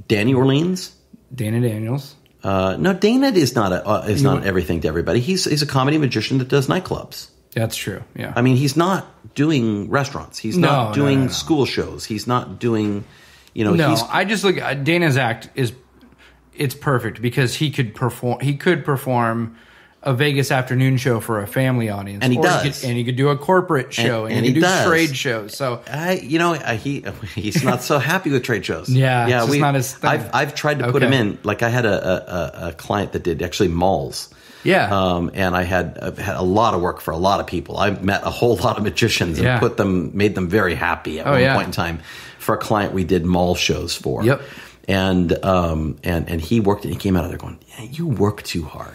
Speaker 2: Danny Orleans.
Speaker 5: Dana Daniels.
Speaker 2: No, Dana is not everything to everybody. He's a comedy magician that does nightclubs.
Speaker 5: That's true. Yeah.
Speaker 2: I mean, he's not doing restaurants. He's not doing school shows. He's not doing,
Speaker 5: I just look at Dana's act it's perfect because he could perform a Vegas afternoon show for a family audience.
Speaker 2: And he does.
Speaker 5: He could do a corporate show and he could do trade shows. So
Speaker 2: he's not so happy with trade shows.
Speaker 5: Yeah. It's not his thing.
Speaker 2: I've tried to put him in. Like I had a client that did actually malls.
Speaker 5: Yeah.
Speaker 2: And I had a lot of work for a lot of people. I met a whole lot of magicians and made them very happy at one point in time. For a client we did mall shows for.
Speaker 5: Yep.
Speaker 2: And he worked and he came out of there going, yeah, you work too hard.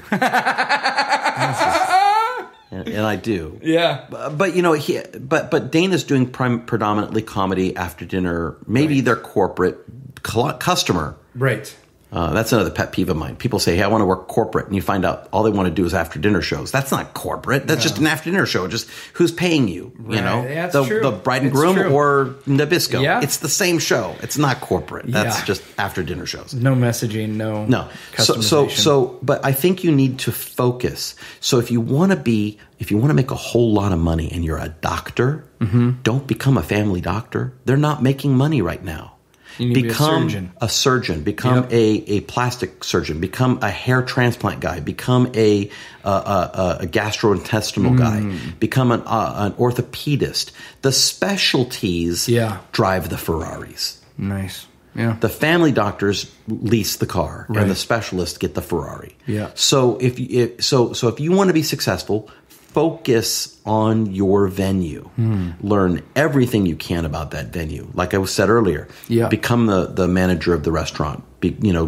Speaker 2: And I do.
Speaker 5: Yeah.
Speaker 2: But Dana's doing predominantly comedy after dinner, maybe their corporate customer.
Speaker 5: Right.
Speaker 2: That's another pet peeve of mine. People say, hey, I want to work corporate. And you find out all they want to do is after dinner shows. That's not corporate. That's just an after dinner show. Just who's paying you,
Speaker 5: That's true.
Speaker 2: The bride and groom or Nabisco.
Speaker 5: Yeah.
Speaker 2: It's the same show. It's not corporate. That's just after dinner shows.
Speaker 5: No messaging, no
Speaker 2: customization. But I think you need to focus. So if you want to make a whole lot of money and you're a doctor, don't become a family doctor. They're not making money right now.
Speaker 5: You need
Speaker 2: become
Speaker 5: to be
Speaker 2: a surgeon. Become a plastic surgeon. Become a hair transplant guy. Become a gastrointestinal guy. Become an orthopedist. The specialties drive the Ferraris.
Speaker 5: Nice. Yeah.
Speaker 2: The family doctors lease the car, and the specialists get the Ferrari.
Speaker 5: Yeah.
Speaker 2: So if you want to be successful, focus on your venue. Learn everything you can about that venue. Like I said earlier, become the manager of the restaurant.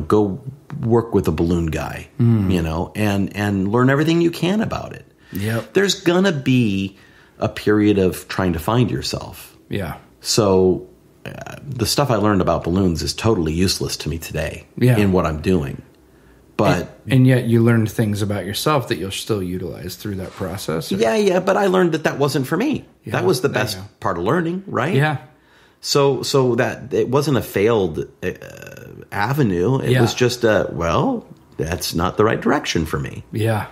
Speaker 2: Go work with a balloon guy, and learn everything you can about it.
Speaker 5: Yep.
Speaker 2: There's gonna be a period of trying to find yourself.
Speaker 5: Yeah.
Speaker 2: So the stuff I learned about balloons is totally useless to me today in what I'm doing. But
Speaker 5: and yet you learned things about yourself that you'll still utilize through that process.
Speaker 2: Yeah. But I learned that wasn't for me. Yeah, that was the best part of learning, right?
Speaker 5: Yeah.
Speaker 2: So that it wasn't a failed avenue. It was just that's not the right direction for me.
Speaker 5: Yeah.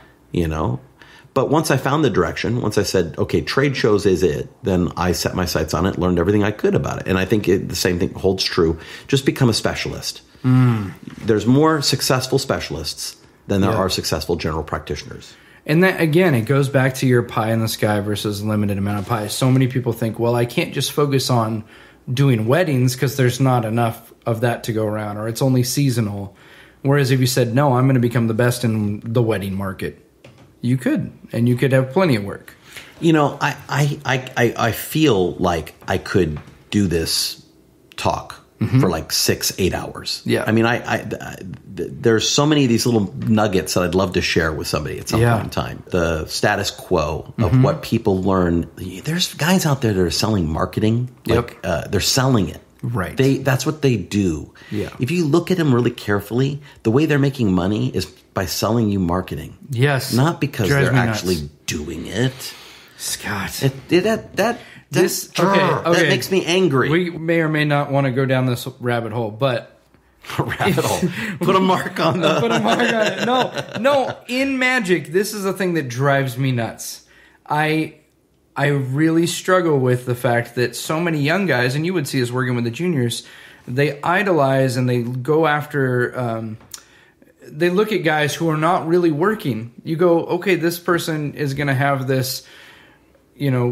Speaker 2: But once I found the direction, once I said, okay, trade shows is it, then I set my sights on it, learned everything I could about it. And I think the same thing holds true. Just become a specialist. There's more successful specialists than there are successful general practitioners.
Speaker 5: And that, again, it goes back to your pie in the sky versus limited amount of pie. So many people think, well, I can't just focus on doing weddings because there's not enough of that to go around, or it's only seasonal. Whereas if you said, no, I'm going to become the best in the wedding market, you could, and you could have plenty of work.
Speaker 2: I feel like I could do this talk for like 6-8 hours.
Speaker 5: Yeah.
Speaker 2: I mean, there's so many of these little nuggets that I'd love to share with somebody at some point in time. The status quo of what people learn. There's guys out there that are selling marketing. Like, they're selling it.
Speaker 5: Right.
Speaker 2: That's what they do.
Speaker 5: Yeah.
Speaker 2: If you look at them really carefully, the way they're making money is by selling you marketing.
Speaker 5: Yes.
Speaker 2: Not because
Speaker 5: Drives
Speaker 2: they're
Speaker 5: me
Speaker 2: actually
Speaker 5: nuts.
Speaker 2: doing it.
Speaker 5: Scott.
Speaker 2: That makes me angry.
Speaker 5: We may or may not want to go down this rabbit hole, but
Speaker 2: rabbit hole. Put a mark on the.
Speaker 5: Put a mark on it. No. In magic, this is the thing that drives me nuts. I really struggle with the fact that so many young guys, and you would see us working with the juniors, they idolize and they go after. They look at guys who are not really working. You go, okay, this person is going to have this,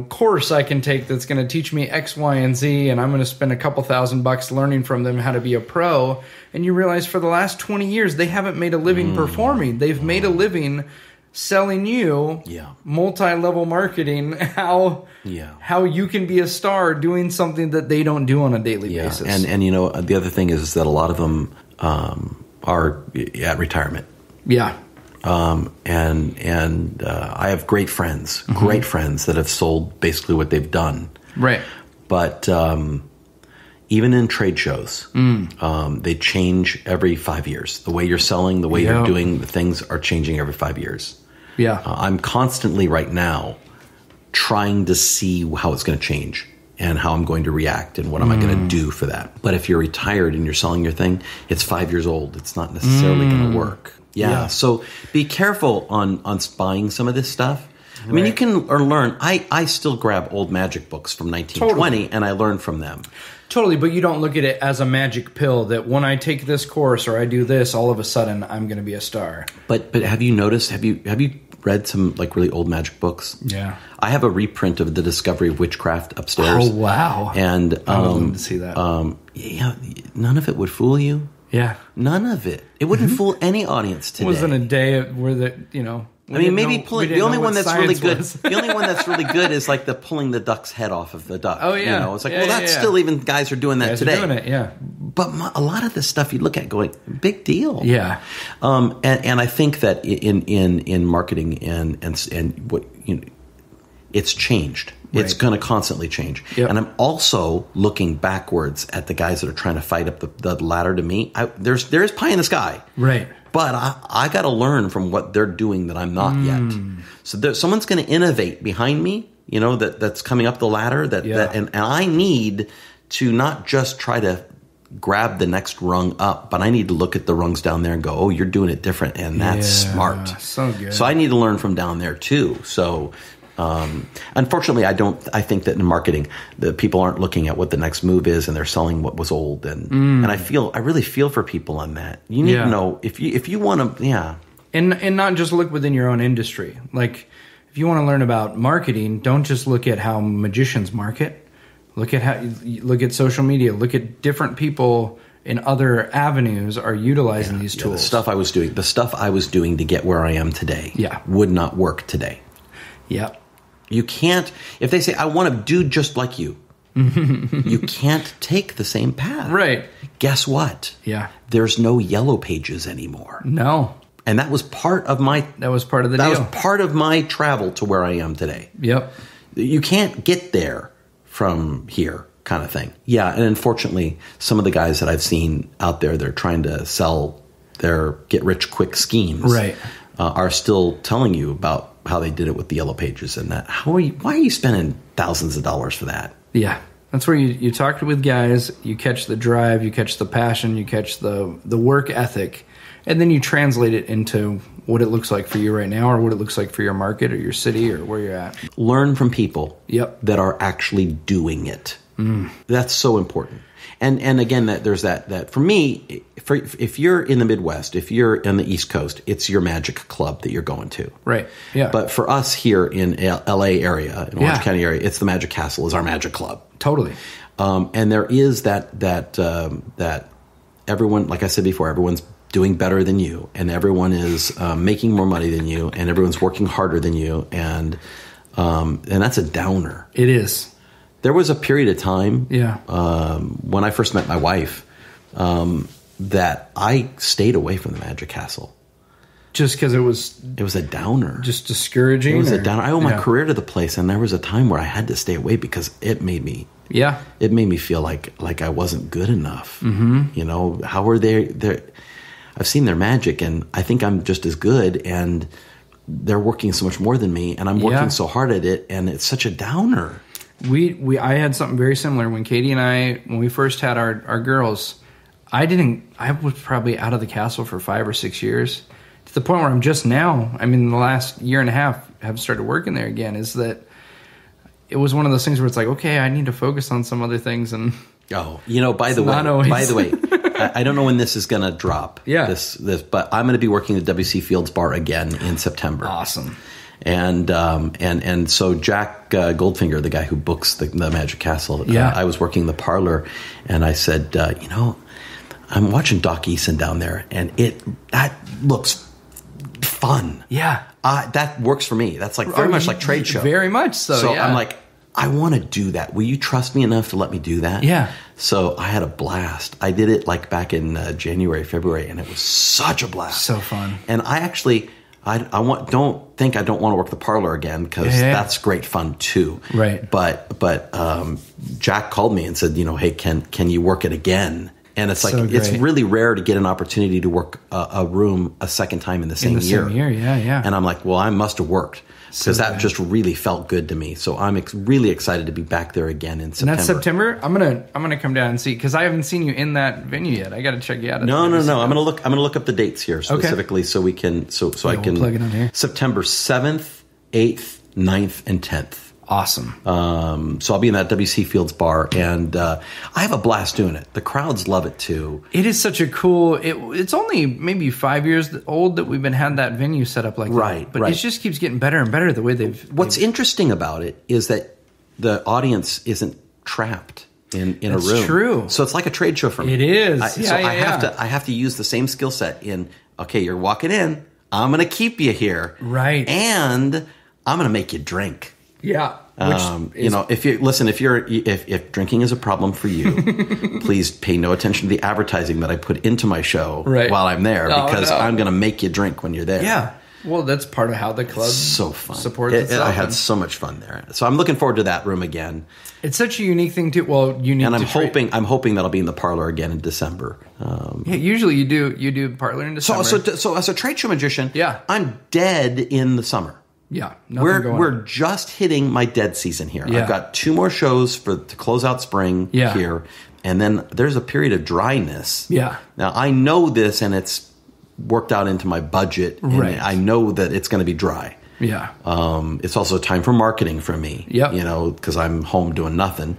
Speaker 5: course I can take that's going to teach me X, Y, and Z, and I'm going to spend a couple $1,000 learning from them how to be a pro. And you realize for the last 20 years, they haven't made a living performing. They've made a living selling you multi-level marketing, how you can be a star doing something that they don't do on a daily basis.
Speaker 2: And the other thing is that a lot of them are at retirement.
Speaker 5: Yeah.
Speaker 2: And I have great friends that have sold basically what they've done.
Speaker 5: Right.
Speaker 2: But even in trade shows, they change every 5 years. The way you're selling, the way you're doing the things are changing every 5 years.
Speaker 5: Yeah.
Speaker 2: I'm constantly right now trying to see how it's going to change and how I'm going to react and what am I going to do for that. But if you're retired and you're selling your thing, it's 5 years old. It's not necessarily going to work. Yeah. So be careful on buying some of this stuff. I mean, you can learn. I still grab old magic books from 1920 and I learn from them.
Speaker 5: Totally, but you don't look at it as a magic pill that when I take this course or I do this, all of a sudden I'm going to be a star.
Speaker 2: But have you noticed? Have you read some like really old magic books?
Speaker 5: Yeah,
Speaker 2: I have a reprint of The Discovery of Witchcraft upstairs.
Speaker 5: Oh wow!
Speaker 2: And
Speaker 5: I would love to see that.
Speaker 2: None of it would fool you.
Speaker 5: Yeah,
Speaker 2: none of it. It wouldn't fool any audience today.
Speaker 5: It wasn't a day where
Speaker 2: maybe pulling the only one that's really good. The only one that's really good is like the pulling the duck's head off of the duck.
Speaker 5: Oh yeah,
Speaker 2: it's like that's still even guys are doing that
Speaker 5: guys
Speaker 2: today.
Speaker 5: Are doing it, yeah.
Speaker 2: But a lot of this stuff you look at going big deal.
Speaker 5: Yeah.
Speaker 2: And I think that in marketing and what it's changed. Right. It's going to constantly change. Yep. And I'm also looking backwards at the guys that are trying to fight up the ladder to me. There is pie in the sky.
Speaker 5: Right.
Speaker 2: But I got to learn from what they're doing that I'm not yet. So someone's going to innovate behind me, that's coming up the ladder. And I need to not just try to grab the next rung up, but I need to look at the rungs down there and go, oh, you're doing it different, and that's smart.
Speaker 5: So good.
Speaker 2: So I need to learn from down there too. So unfortunately, I think that in marketing, the people aren't looking at what the next move is, and they're selling what was old. And I really feel for people on that. You need to know if you want to,
Speaker 5: and not just look within your own industry. Like if you want to learn about marketing, don't just look at how magicians market. Look at social media. Look at different people in other avenues are utilizing these tools.
Speaker 2: The stuff I was doing to get where I am today, would not work today.
Speaker 5: Yeah.
Speaker 2: You can't, if they say, I want to do just like you, you can't take the same path.
Speaker 5: Right.
Speaker 2: Guess what?
Speaker 5: Yeah.
Speaker 2: There's no yellow pages anymore.
Speaker 5: No.
Speaker 2: And that was part of my...
Speaker 5: That was part of the deal.
Speaker 2: That was part of my travel to where I am today.
Speaker 5: Yep.
Speaker 2: You can't get there from here kind of thing. Yeah, and unfortunately, some of the guys that I've seen out there, they're trying to sell their get-rich-quick schemes.
Speaker 5: Right.
Speaker 2: Are still telling you about how they did it with the yellow pages and that. Why are you spending thousands of dollars for that?
Speaker 5: Yeah. That's where you talk with guys, you catch the drive, you catch the passion, you catch the work ethic, and then you translate it into what it looks like for you right now or what it looks like for your market or your city or where you're at.
Speaker 2: Learn from people
Speaker 5: that
Speaker 2: are actually doing it. That's so important. And again, there's that for me, if you're in the Midwest, if you're in the East Coast, it's your magic club that you're going to.
Speaker 5: Right. Yeah.
Speaker 2: But for us here in LA area, in Orange County area, it's the Magic Castle is our magic club.
Speaker 5: Totally.
Speaker 2: And there is that everyone, like I said before, everyone's doing better than you, and everyone is making more money than you, and everyone's working harder than you, and that's a downer.
Speaker 5: It is.
Speaker 2: There was a period of time when I first met my wife that I stayed away from the Magic Castle.
Speaker 5: Just because it was
Speaker 2: a downer.
Speaker 5: Just discouraging?
Speaker 2: It was a downer. I owe my career to the place, and there was a time where I had to stay away because it made me feel like I wasn't good enough. Mm-hmm. How are they? I've seen their magic, and I think I'm just as good, and they're working so much more than me, and I'm working so hard at it, and it's such a downer.
Speaker 5: I had something very similar when Katie and I, when we first had our girls. I was probably out of the castle for 5 or 6 years, to the point where I'm just now, the last year and a half, have started working there again. Is that it was one of those things where it's like, okay, I need to focus on some other things. And
Speaker 2: by the way, I don't know when this is going to drop.
Speaker 5: Yeah.
Speaker 2: This, but I'm going to be working at WC Fields Bar again in September.
Speaker 5: Awesome.
Speaker 2: And so Jack Goldfinger, the guy who books the Magic Castle, I was working the parlor, and I said, I'm watching Doc Eason down there, and that looks fun.
Speaker 5: Yeah.
Speaker 2: That works for me. That's very much like trade show.
Speaker 5: Very much so.
Speaker 2: So I'm like, I want to do that. Will you trust me enough to let me do that?
Speaker 5: Yeah.
Speaker 2: So I had a blast. I did it back in January, February, and it was such a blast.
Speaker 5: So fun.
Speaker 2: And I actually, don't think I don't want to work the parlor again, because that's great fun too.
Speaker 5: Right.
Speaker 2: But Jack called me and said, hey, can you work it again? And it's it's really rare to get an opportunity to work a room a second time in the same year.
Speaker 5: Same year, yeah.
Speaker 2: And I'm like, well, I must have worked, because that just really felt good to me. So I'm really excited to be back there again in September.
Speaker 5: And that's September. I'm gonna come down and see, because I haven't seen you in that venue yet. I got to check you out.
Speaker 2: No. I'm gonna look up the dates here specifically, so we can I can
Speaker 5: plug it on here.
Speaker 2: September 7th, 8th, 9th, and 10th.
Speaker 5: Awesome.
Speaker 2: So I'll be in that WC Fields Bar, and I have a blast doing it. The crowds love it too.
Speaker 5: It is such a cool. It's only maybe 5 years old that we've had that venue set up like that. But it just keeps getting better and better the way
Speaker 2: What's interesting about it is that the audience isn't trapped in a room.
Speaker 5: That's true.
Speaker 2: So it's like a trade show for me.
Speaker 5: It is.
Speaker 2: I have to use the same skill set in. Okay, you're walking in. I'm going to keep you here.
Speaker 5: Right.
Speaker 2: And I'm going to make you drink.
Speaker 5: Yeah.
Speaker 2: If drinking is a problem for you, please pay no attention to the advertising that I put into my show while I'm there, because I'm going to make you drink when you're there.
Speaker 5: Yeah. Well, that's part of how the club supports itself.
Speaker 2: I had so much fun there. So I'm looking forward to that room again.
Speaker 5: It's such a unique thing too. Well, unique.
Speaker 2: And I'm hoping that I'll be in the parlor again in December.
Speaker 5: Usually you do parlor in December.
Speaker 2: So as a trade show magician, I'm dead in the summer.
Speaker 5: Yeah,
Speaker 2: we're just hitting my dead season here.
Speaker 5: Yeah.
Speaker 2: I've got 2 more shows to close out spring here, and then there's a period of dryness.
Speaker 5: Yeah.
Speaker 2: Now I know this, and it's worked out into my budget. And I know that it's going to be dry.
Speaker 5: Yeah.
Speaker 2: It's also time for marketing for me.
Speaker 5: Yep.
Speaker 2: Because I'm home doing nothing.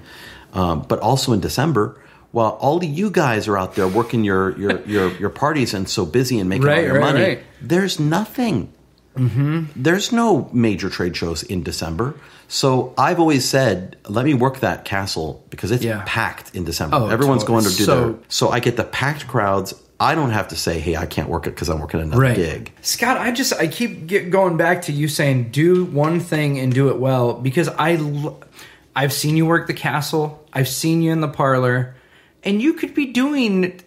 Speaker 2: But also in December, while all of you guys are out there working your parties and so busy and making all your money, there's nothing. Mm-hmm. There's no major trade shows in December. So I've always said, let me work that castle, because it's packed in December. Everyone's going to do their... So I get the packed crowds. I don't have to say, hey, I can't work it because I'm working another gig.
Speaker 5: Scott, I keep going back to you saying, do one thing and do it well, because I've seen you work the castle. I've seen you in the parlor. And you could be doing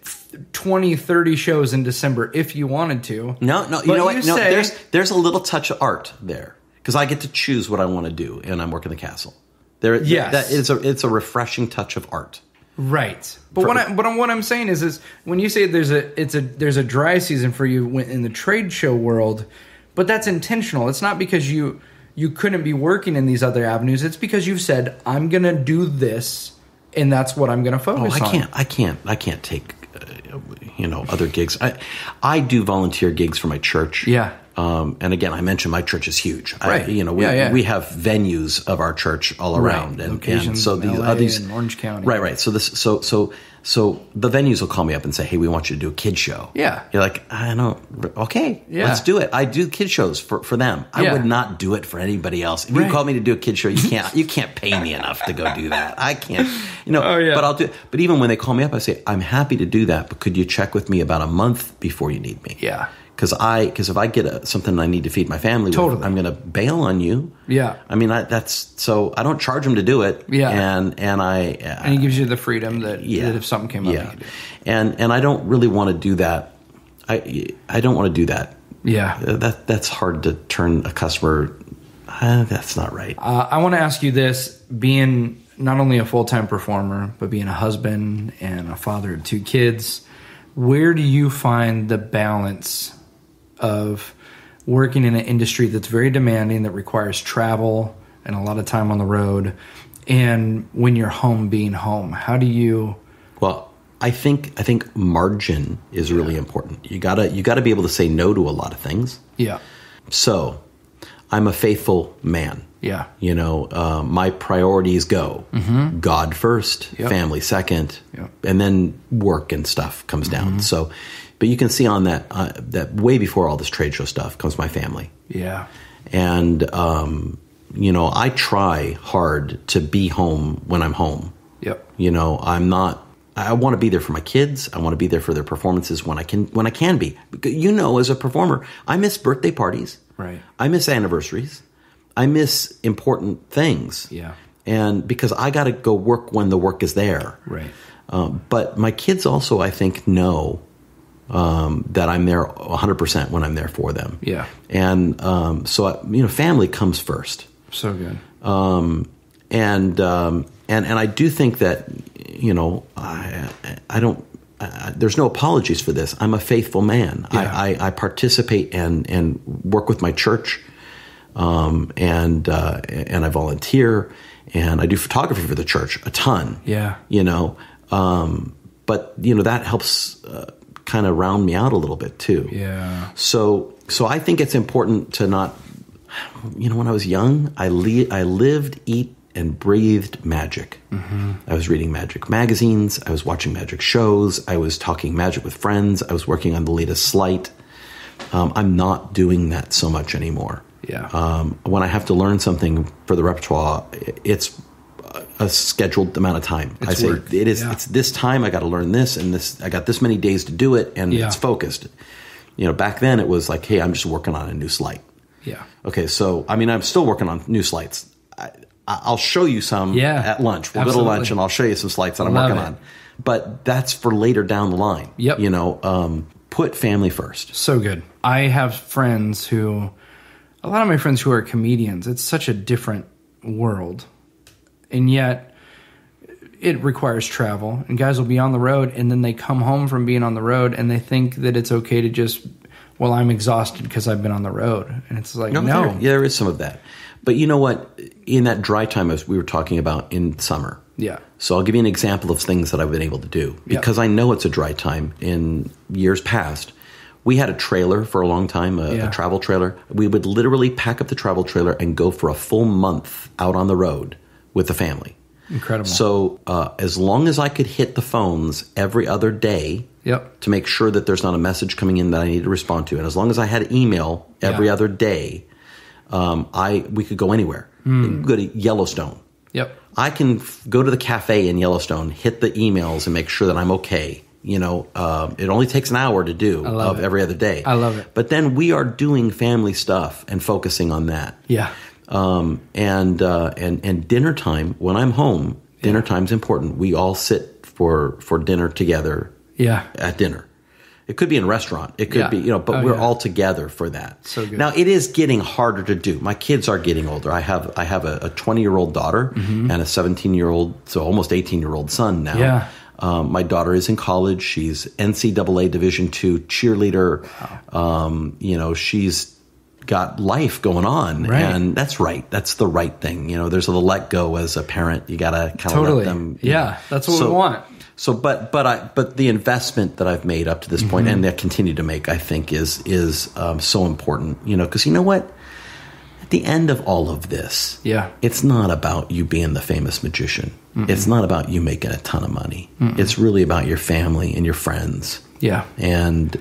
Speaker 5: 20, 30 shows in December if you wanted to.
Speaker 2: No, you know what? No, there's a little touch of art there, because I get to choose what I want to do, and I'm working the castle. It's a refreshing touch of art.
Speaker 5: Right. But what I'm saying is when you say there's a dry season for you in the trade show world, but that's intentional. It's not because you couldn't be working in these other avenues. It's because you've said, I'm going to do this, and that's what I'm going to focus on.
Speaker 2: I can't take other gigs. I do volunteer gigs for my church.
Speaker 5: Yeah.
Speaker 2: And again, I mentioned my church is huge.
Speaker 5: Right.
Speaker 2: We have venues of our church all around,
Speaker 5: and
Speaker 2: so
Speaker 5: these in Orange County.
Speaker 2: Right. So the venues will call me up and say, "Hey, we want you to do a kid show."
Speaker 5: Yeah.
Speaker 2: You're like, I know. Okay, let's do it. I do kid shows for them. I would not do it for anybody else. If you call me to do a kid show, you can't pay me enough to go do that. I can't. But I'll do it. But even when they call me up, I say, I'm happy to do that, but could you check with me about a month before you need me?
Speaker 5: Yeah.
Speaker 2: Because if I get something I need to feed my family with, I'm going to bail on you.
Speaker 5: Yeah.
Speaker 2: I mean, I don't charge them to do it.
Speaker 5: Yeah.
Speaker 2: And
Speaker 5: he gives you the freedom that if something came up, you could do.
Speaker 2: And I don't really want to do that. I don't want to do that
Speaker 5: Yeah.
Speaker 2: That's hard to turn a customer. That's not right.
Speaker 5: I want to ask you this, being not only a full-time performer, but being a husband and a father of 2 kids, where do you find the balance of working in an industry that's very demanding, that requires travel and a lot of time on the road, and when you're home, being home? How do you...
Speaker 2: Well, I think margin is really important. You gotta be able to say no to a lot of things.
Speaker 5: Yeah.
Speaker 2: So I'm a faithful man.
Speaker 5: Yeah.
Speaker 2: You know, my priorities go God first, family second, and then work and stuff comes down. So, but you can see on that that way before all this trade show stuff comes my family.
Speaker 5: Yeah.
Speaker 2: And you know, I try hard to be home when I'm home.
Speaker 5: Yep.
Speaker 2: You know, I want to be there for my kids. I want to be there for their performances when I can be. You know, as a performer, I miss birthday parties.
Speaker 5: Right.
Speaker 2: I miss anniversaries. I miss important things.
Speaker 5: Yeah.
Speaker 2: And because I got to go work when the work is there.
Speaker 5: Right.
Speaker 2: But my kids also, I think, know that I'm there 100% when I'm there for them.
Speaker 5: Yeah.
Speaker 2: And so, you know, family comes first.
Speaker 5: So good.
Speaker 2: And I do think that, you know, I don't. There's no apologies for this. I'm a faithful man.
Speaker 5: Yeah.
Speaker 2: I participate and work with my church, and I volunteer, and I do photography for the church a ton.
Speaker 5: Yeah.
Speaker 2: You know, but you know that helps kind of round me out a little bit too.
Speaker 5: Yeah.
Speaker 2: So I think it's important to not. You know, when I was young, I lived, eat, and breathed magic. I was reading magic magazines. I was watching magic shows. I was talking magic with friends. I was working on the latest sleight. I'm not doing that so much anymore.
Speaker 5: Yeah.
Speaker 2: When I have to learn something for the repertoire, it's a scheduled amount of time.
Speaker 5: It's
Speaker 2: I say
Speaker 5: work.
Speaker 2: it is.
Speaker 5: Yeah.
Speaker 2: It's this time. I got to learn this and this. I got this many days to do it, and it's focused. You know, back then it was like, hey, I'm just working on a new sleight.
Speaker 5: Yeah.
Speaker 2: Okay, so I mean, I'm still working on new sleights. I'll show you some at lunch. We'll go to lunch and I'll show you some sleights that I'm working on. But that's for later down the line.
Speaker 5: Yep.
Speaker 2: You know, put family first.
Speaker 5: So good. I have friends a lot of my friends who are comedians. It's such a different world. And yet it requires travel. And guys will be on the road and then they come home from being on the road and they think that it's okay to just, well, I'm exhausted because I've been on the road. And it's like, no.
Speaker 2: There is some of that. But you know what? In that dry time, as we were talking about in summer.
Speaker 5: Yeah.
Speaker 2: So I'll give you an example of things that I've been able to do. Because I know it's a dry time. In years past, we had a trailer for a long time, a travel trailer. We would literally pack up the travel trailer and go for a full month out on the road with the family.
Speaker 5: Incredible.
Speaker 2: So as long as I could hit the phones every other day to make sure that there's not a message coming in that I need to respond to, and as long as I had email every other day, we could go anywhere. We could go to Yellowstone.
Speaker 5: Yep.
Speaker 2: I can go to the cafe in Yellowstone, hit the emails, and make sure that I'm okay. You know, it only takes an hour to do every other day.
Speaker 5: I love it.
Speaker 2: But then we are doing family stuff and focusing on that.
Speaker 5: Yeah.
Speaker 2: And dinner time, when I'm home, dinner time's important. We all sit for dinner together at dinner. It could be in a restaurant. It could be, you know, but we're all together for that.
Speaker 5: So good.
Speaker 2: Now, it is getting harder to do. My kids are getting older. I have a 20-year-old daughter and a 17-year-old, so almost 18-year-old son now.
Speaker 5: Yeah.
Speaker 2: My daughter is in college. She's NCAA Division II cheerleader. Wow. You know, she's got life going on.
Speaker 5: Right.
Speaker 2: And that's right. That's the right thing. You know, there's a let go as a parent. You got to kind of let them.
Speaker 5: That's what we want.
Speaker 2: So, but the investment that I've made up to this point, and that I continue to make, I think is so important. You know, because you know what? At the end of all of this, it's not about you being the famous magician. It's not about you making a ton of money. It's really about your family and your friends. Yeah, and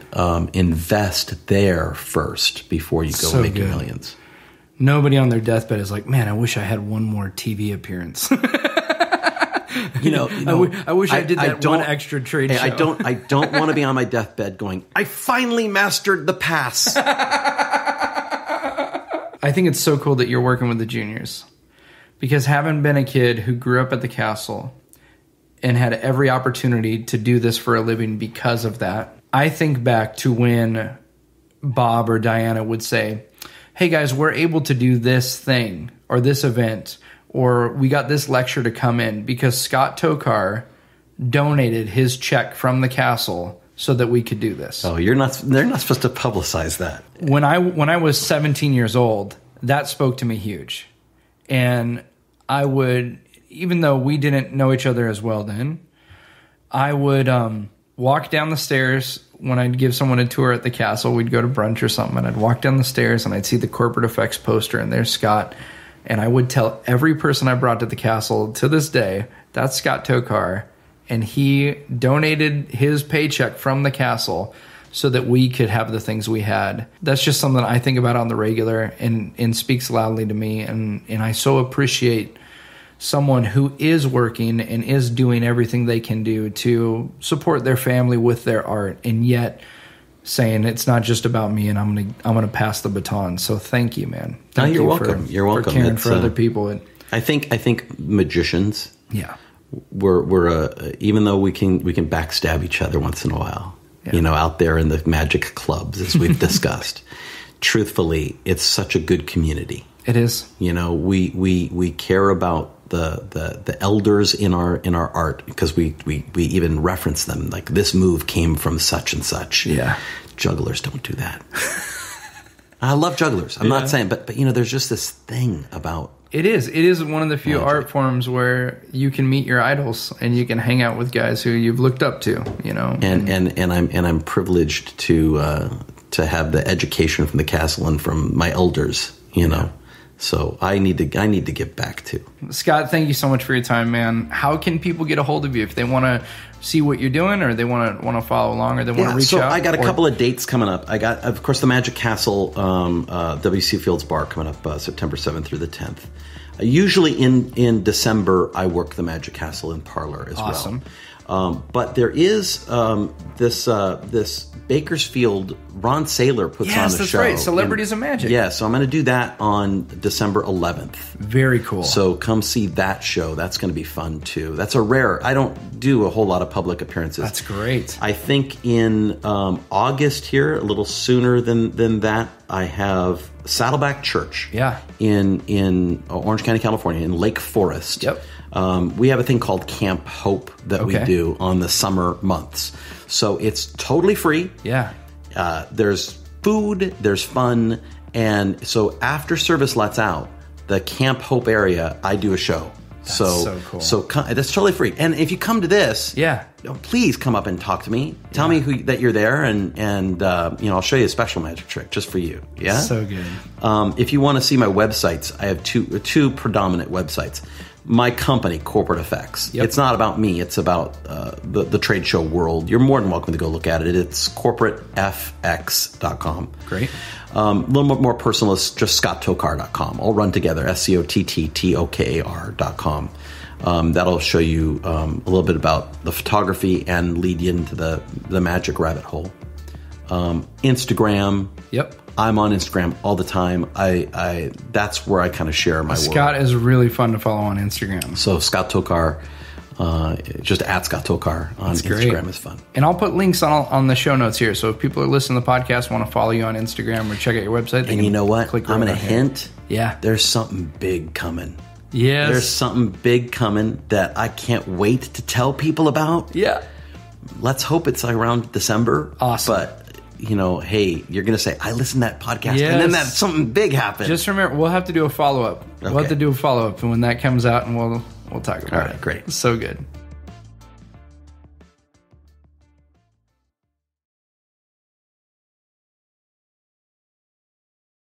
Speaker 2: invest there first before you go making millions.
Speaker 5: Nobody on their deathbed is like, man, I wish I had one more TV appearance. You know, I wish I did that one extra trade show.
Speaker 2: I don't want to be on my deathbed going, I finally mastered the pass.
Speaker 5: I think it's so cool that you're working with the juniors, because having been a kid who grew up at the castle and had every opportunity to do this for a living because of that, I think back to when Bob or Diana would say, hey guys, we're able to do this thing or this event, or we got this lecture to come in because Scott Tokar donated his check from the castle so that we could do this.
Speaker 2: Oh, they're not supposed to publicize that.
Speaker 5: When I was 17 years old, that spoke to me huge. And I would, even though we didn't know each other as well then, I would walk down the stairs when I'd give someone a tour at the castle. We'd go to brunch or something, and I'd walk down the stairs and I'd see the corporate effects poster, and there's Scott. And I would tell every person I brought to the castle to this day, that's Scott Tokar. And he donated his paycheck from the castle so that we could have the things we had. That's just something I think about on the regular and speaks loudly to me. And I so appreciate someone who is working and is doing everything they can do to support their family with their art, and yet saying it's not just about me, and I'm gonna pass the baton. So thank you, man. Thank
Speaker 2: you're
Speaker 5: you
Speaker 2: welcome. You're welcome.
Speaker 5: For caring for other people.
Speaker 2: I think magicians.
Speaker 5: Yeah.
Speaker 2: We're even though we can backstab each other once in a while, out there in the magic clubs, as we've discussed. Truthfully, it's such a good community.
Speaker 5: It is.
Speaker 2: We care about the elders in our art, because we even reference them, like this move came from such and such.
Speaker 5: Yeah.
Speaker 2: Jugglers don't do that. I love jugglers. I'm not saying, but there's just this thing about.
Speaker 5: It is one of the few art forms where you can meet your idols and you can hang out with guys who you've looked up to, And
Speaker 2: I'm privileged to have the education from the castle and from my elders, So I need to give back too.
Speaker 5: Scott, thank you so much for your time, man. How can people get a hold of you if they want to see what you're doing, or they want to follow along, or they want to reach out?
Speaker 2: I got a couple of dates coming up. I got, of course, the Magic Castle WC Fields Bar coming up September 7th through the 10th. Usually in December, I work the Magic Castle in Parlor as
Speaker 5: awesome.
Speaker 2: well. But there is this Bakersfield, Ron Saylor puts on a show.
Speaker 5: Yes, that's right. Celebrities of Magic.
Speaker 2: Yeah, so I'm going to do that on December 11th.
Speaker 5: Very cool.
Speaker 2: So come see that show. That's going to be fun too. That's a rare. I don't do a whole lot of public appearances.
Speaker 5: That's great.
Speaker 2: I think in August here, a little sooner than that, I have Saddleback Church.
Speaker 5: Yeah.
Speaker 2: In Orange County, California, in Lake Forest.
Speaker 5: Yep.
Speaker 2: We have a thing called Camp Hope that we do on the summer months. So it's totally free.
Speaker 5: Yeah.
Speaker 2: There's food, there's fun, and so after service lets out, the Camp Hope area, I do a show.
Speaker 5: That's so cool.
Speaker 2: So that's totally free. And if you come to this, please come up and talk to me. Tell me that you're there, and I'll show you a special magic trick just for you. Yeah,
Speaker 5: so good.
Speaker 2: If you want to see my websites, I have two predominant websites. My company, Corporate Effects. Yep. It's not about me. It's about the trade show world. You're more than welcome to go look at it. It's corporatefx.com.
Speaker 5: Great.
Speaker 2: A little bit more personal is just scotttokar.com. All run together, SCOTTTOKAR.com. That'll show you a little bit about the photography and lead you into the magic rabbit hole. Instagram.
Speaker 5: Yep.
Speaker 2: I'm on Instagram all the time. I that's where I kind of share my work.
Speaker 5: Scott is really fun to follow on Instagram.
Speaker 2: So Scott Tokar, just at Scott Tokar on Instagram is fun.
Speaker 5: And I'll put links on the show notes here. So if people are listening to the podcast, want to follow you on Instagram or check out your website,
Speaker 2: and you know what? I'm going to hint.
Speaker 5: Yeah.
Speaker 2: There's something big coming.
Speaker 5: Yes.
Speaker 2: There's something big coming that I can't wait to tell people about.
Speaker 5: Yeah.
Speaker 2: Let's hope it's around December.
Speaker 5: Awesome.
Speaker 2: But hey, you're going to say, I listened to that podcast, and then something big happened.
Speaker 5: Just remember, we'll have to do a follow-up. Okay. We'll have to do a follow-up when that comes out, and we'll talk about it.
Speaker 2: All right, great.
Speaker 5: So good.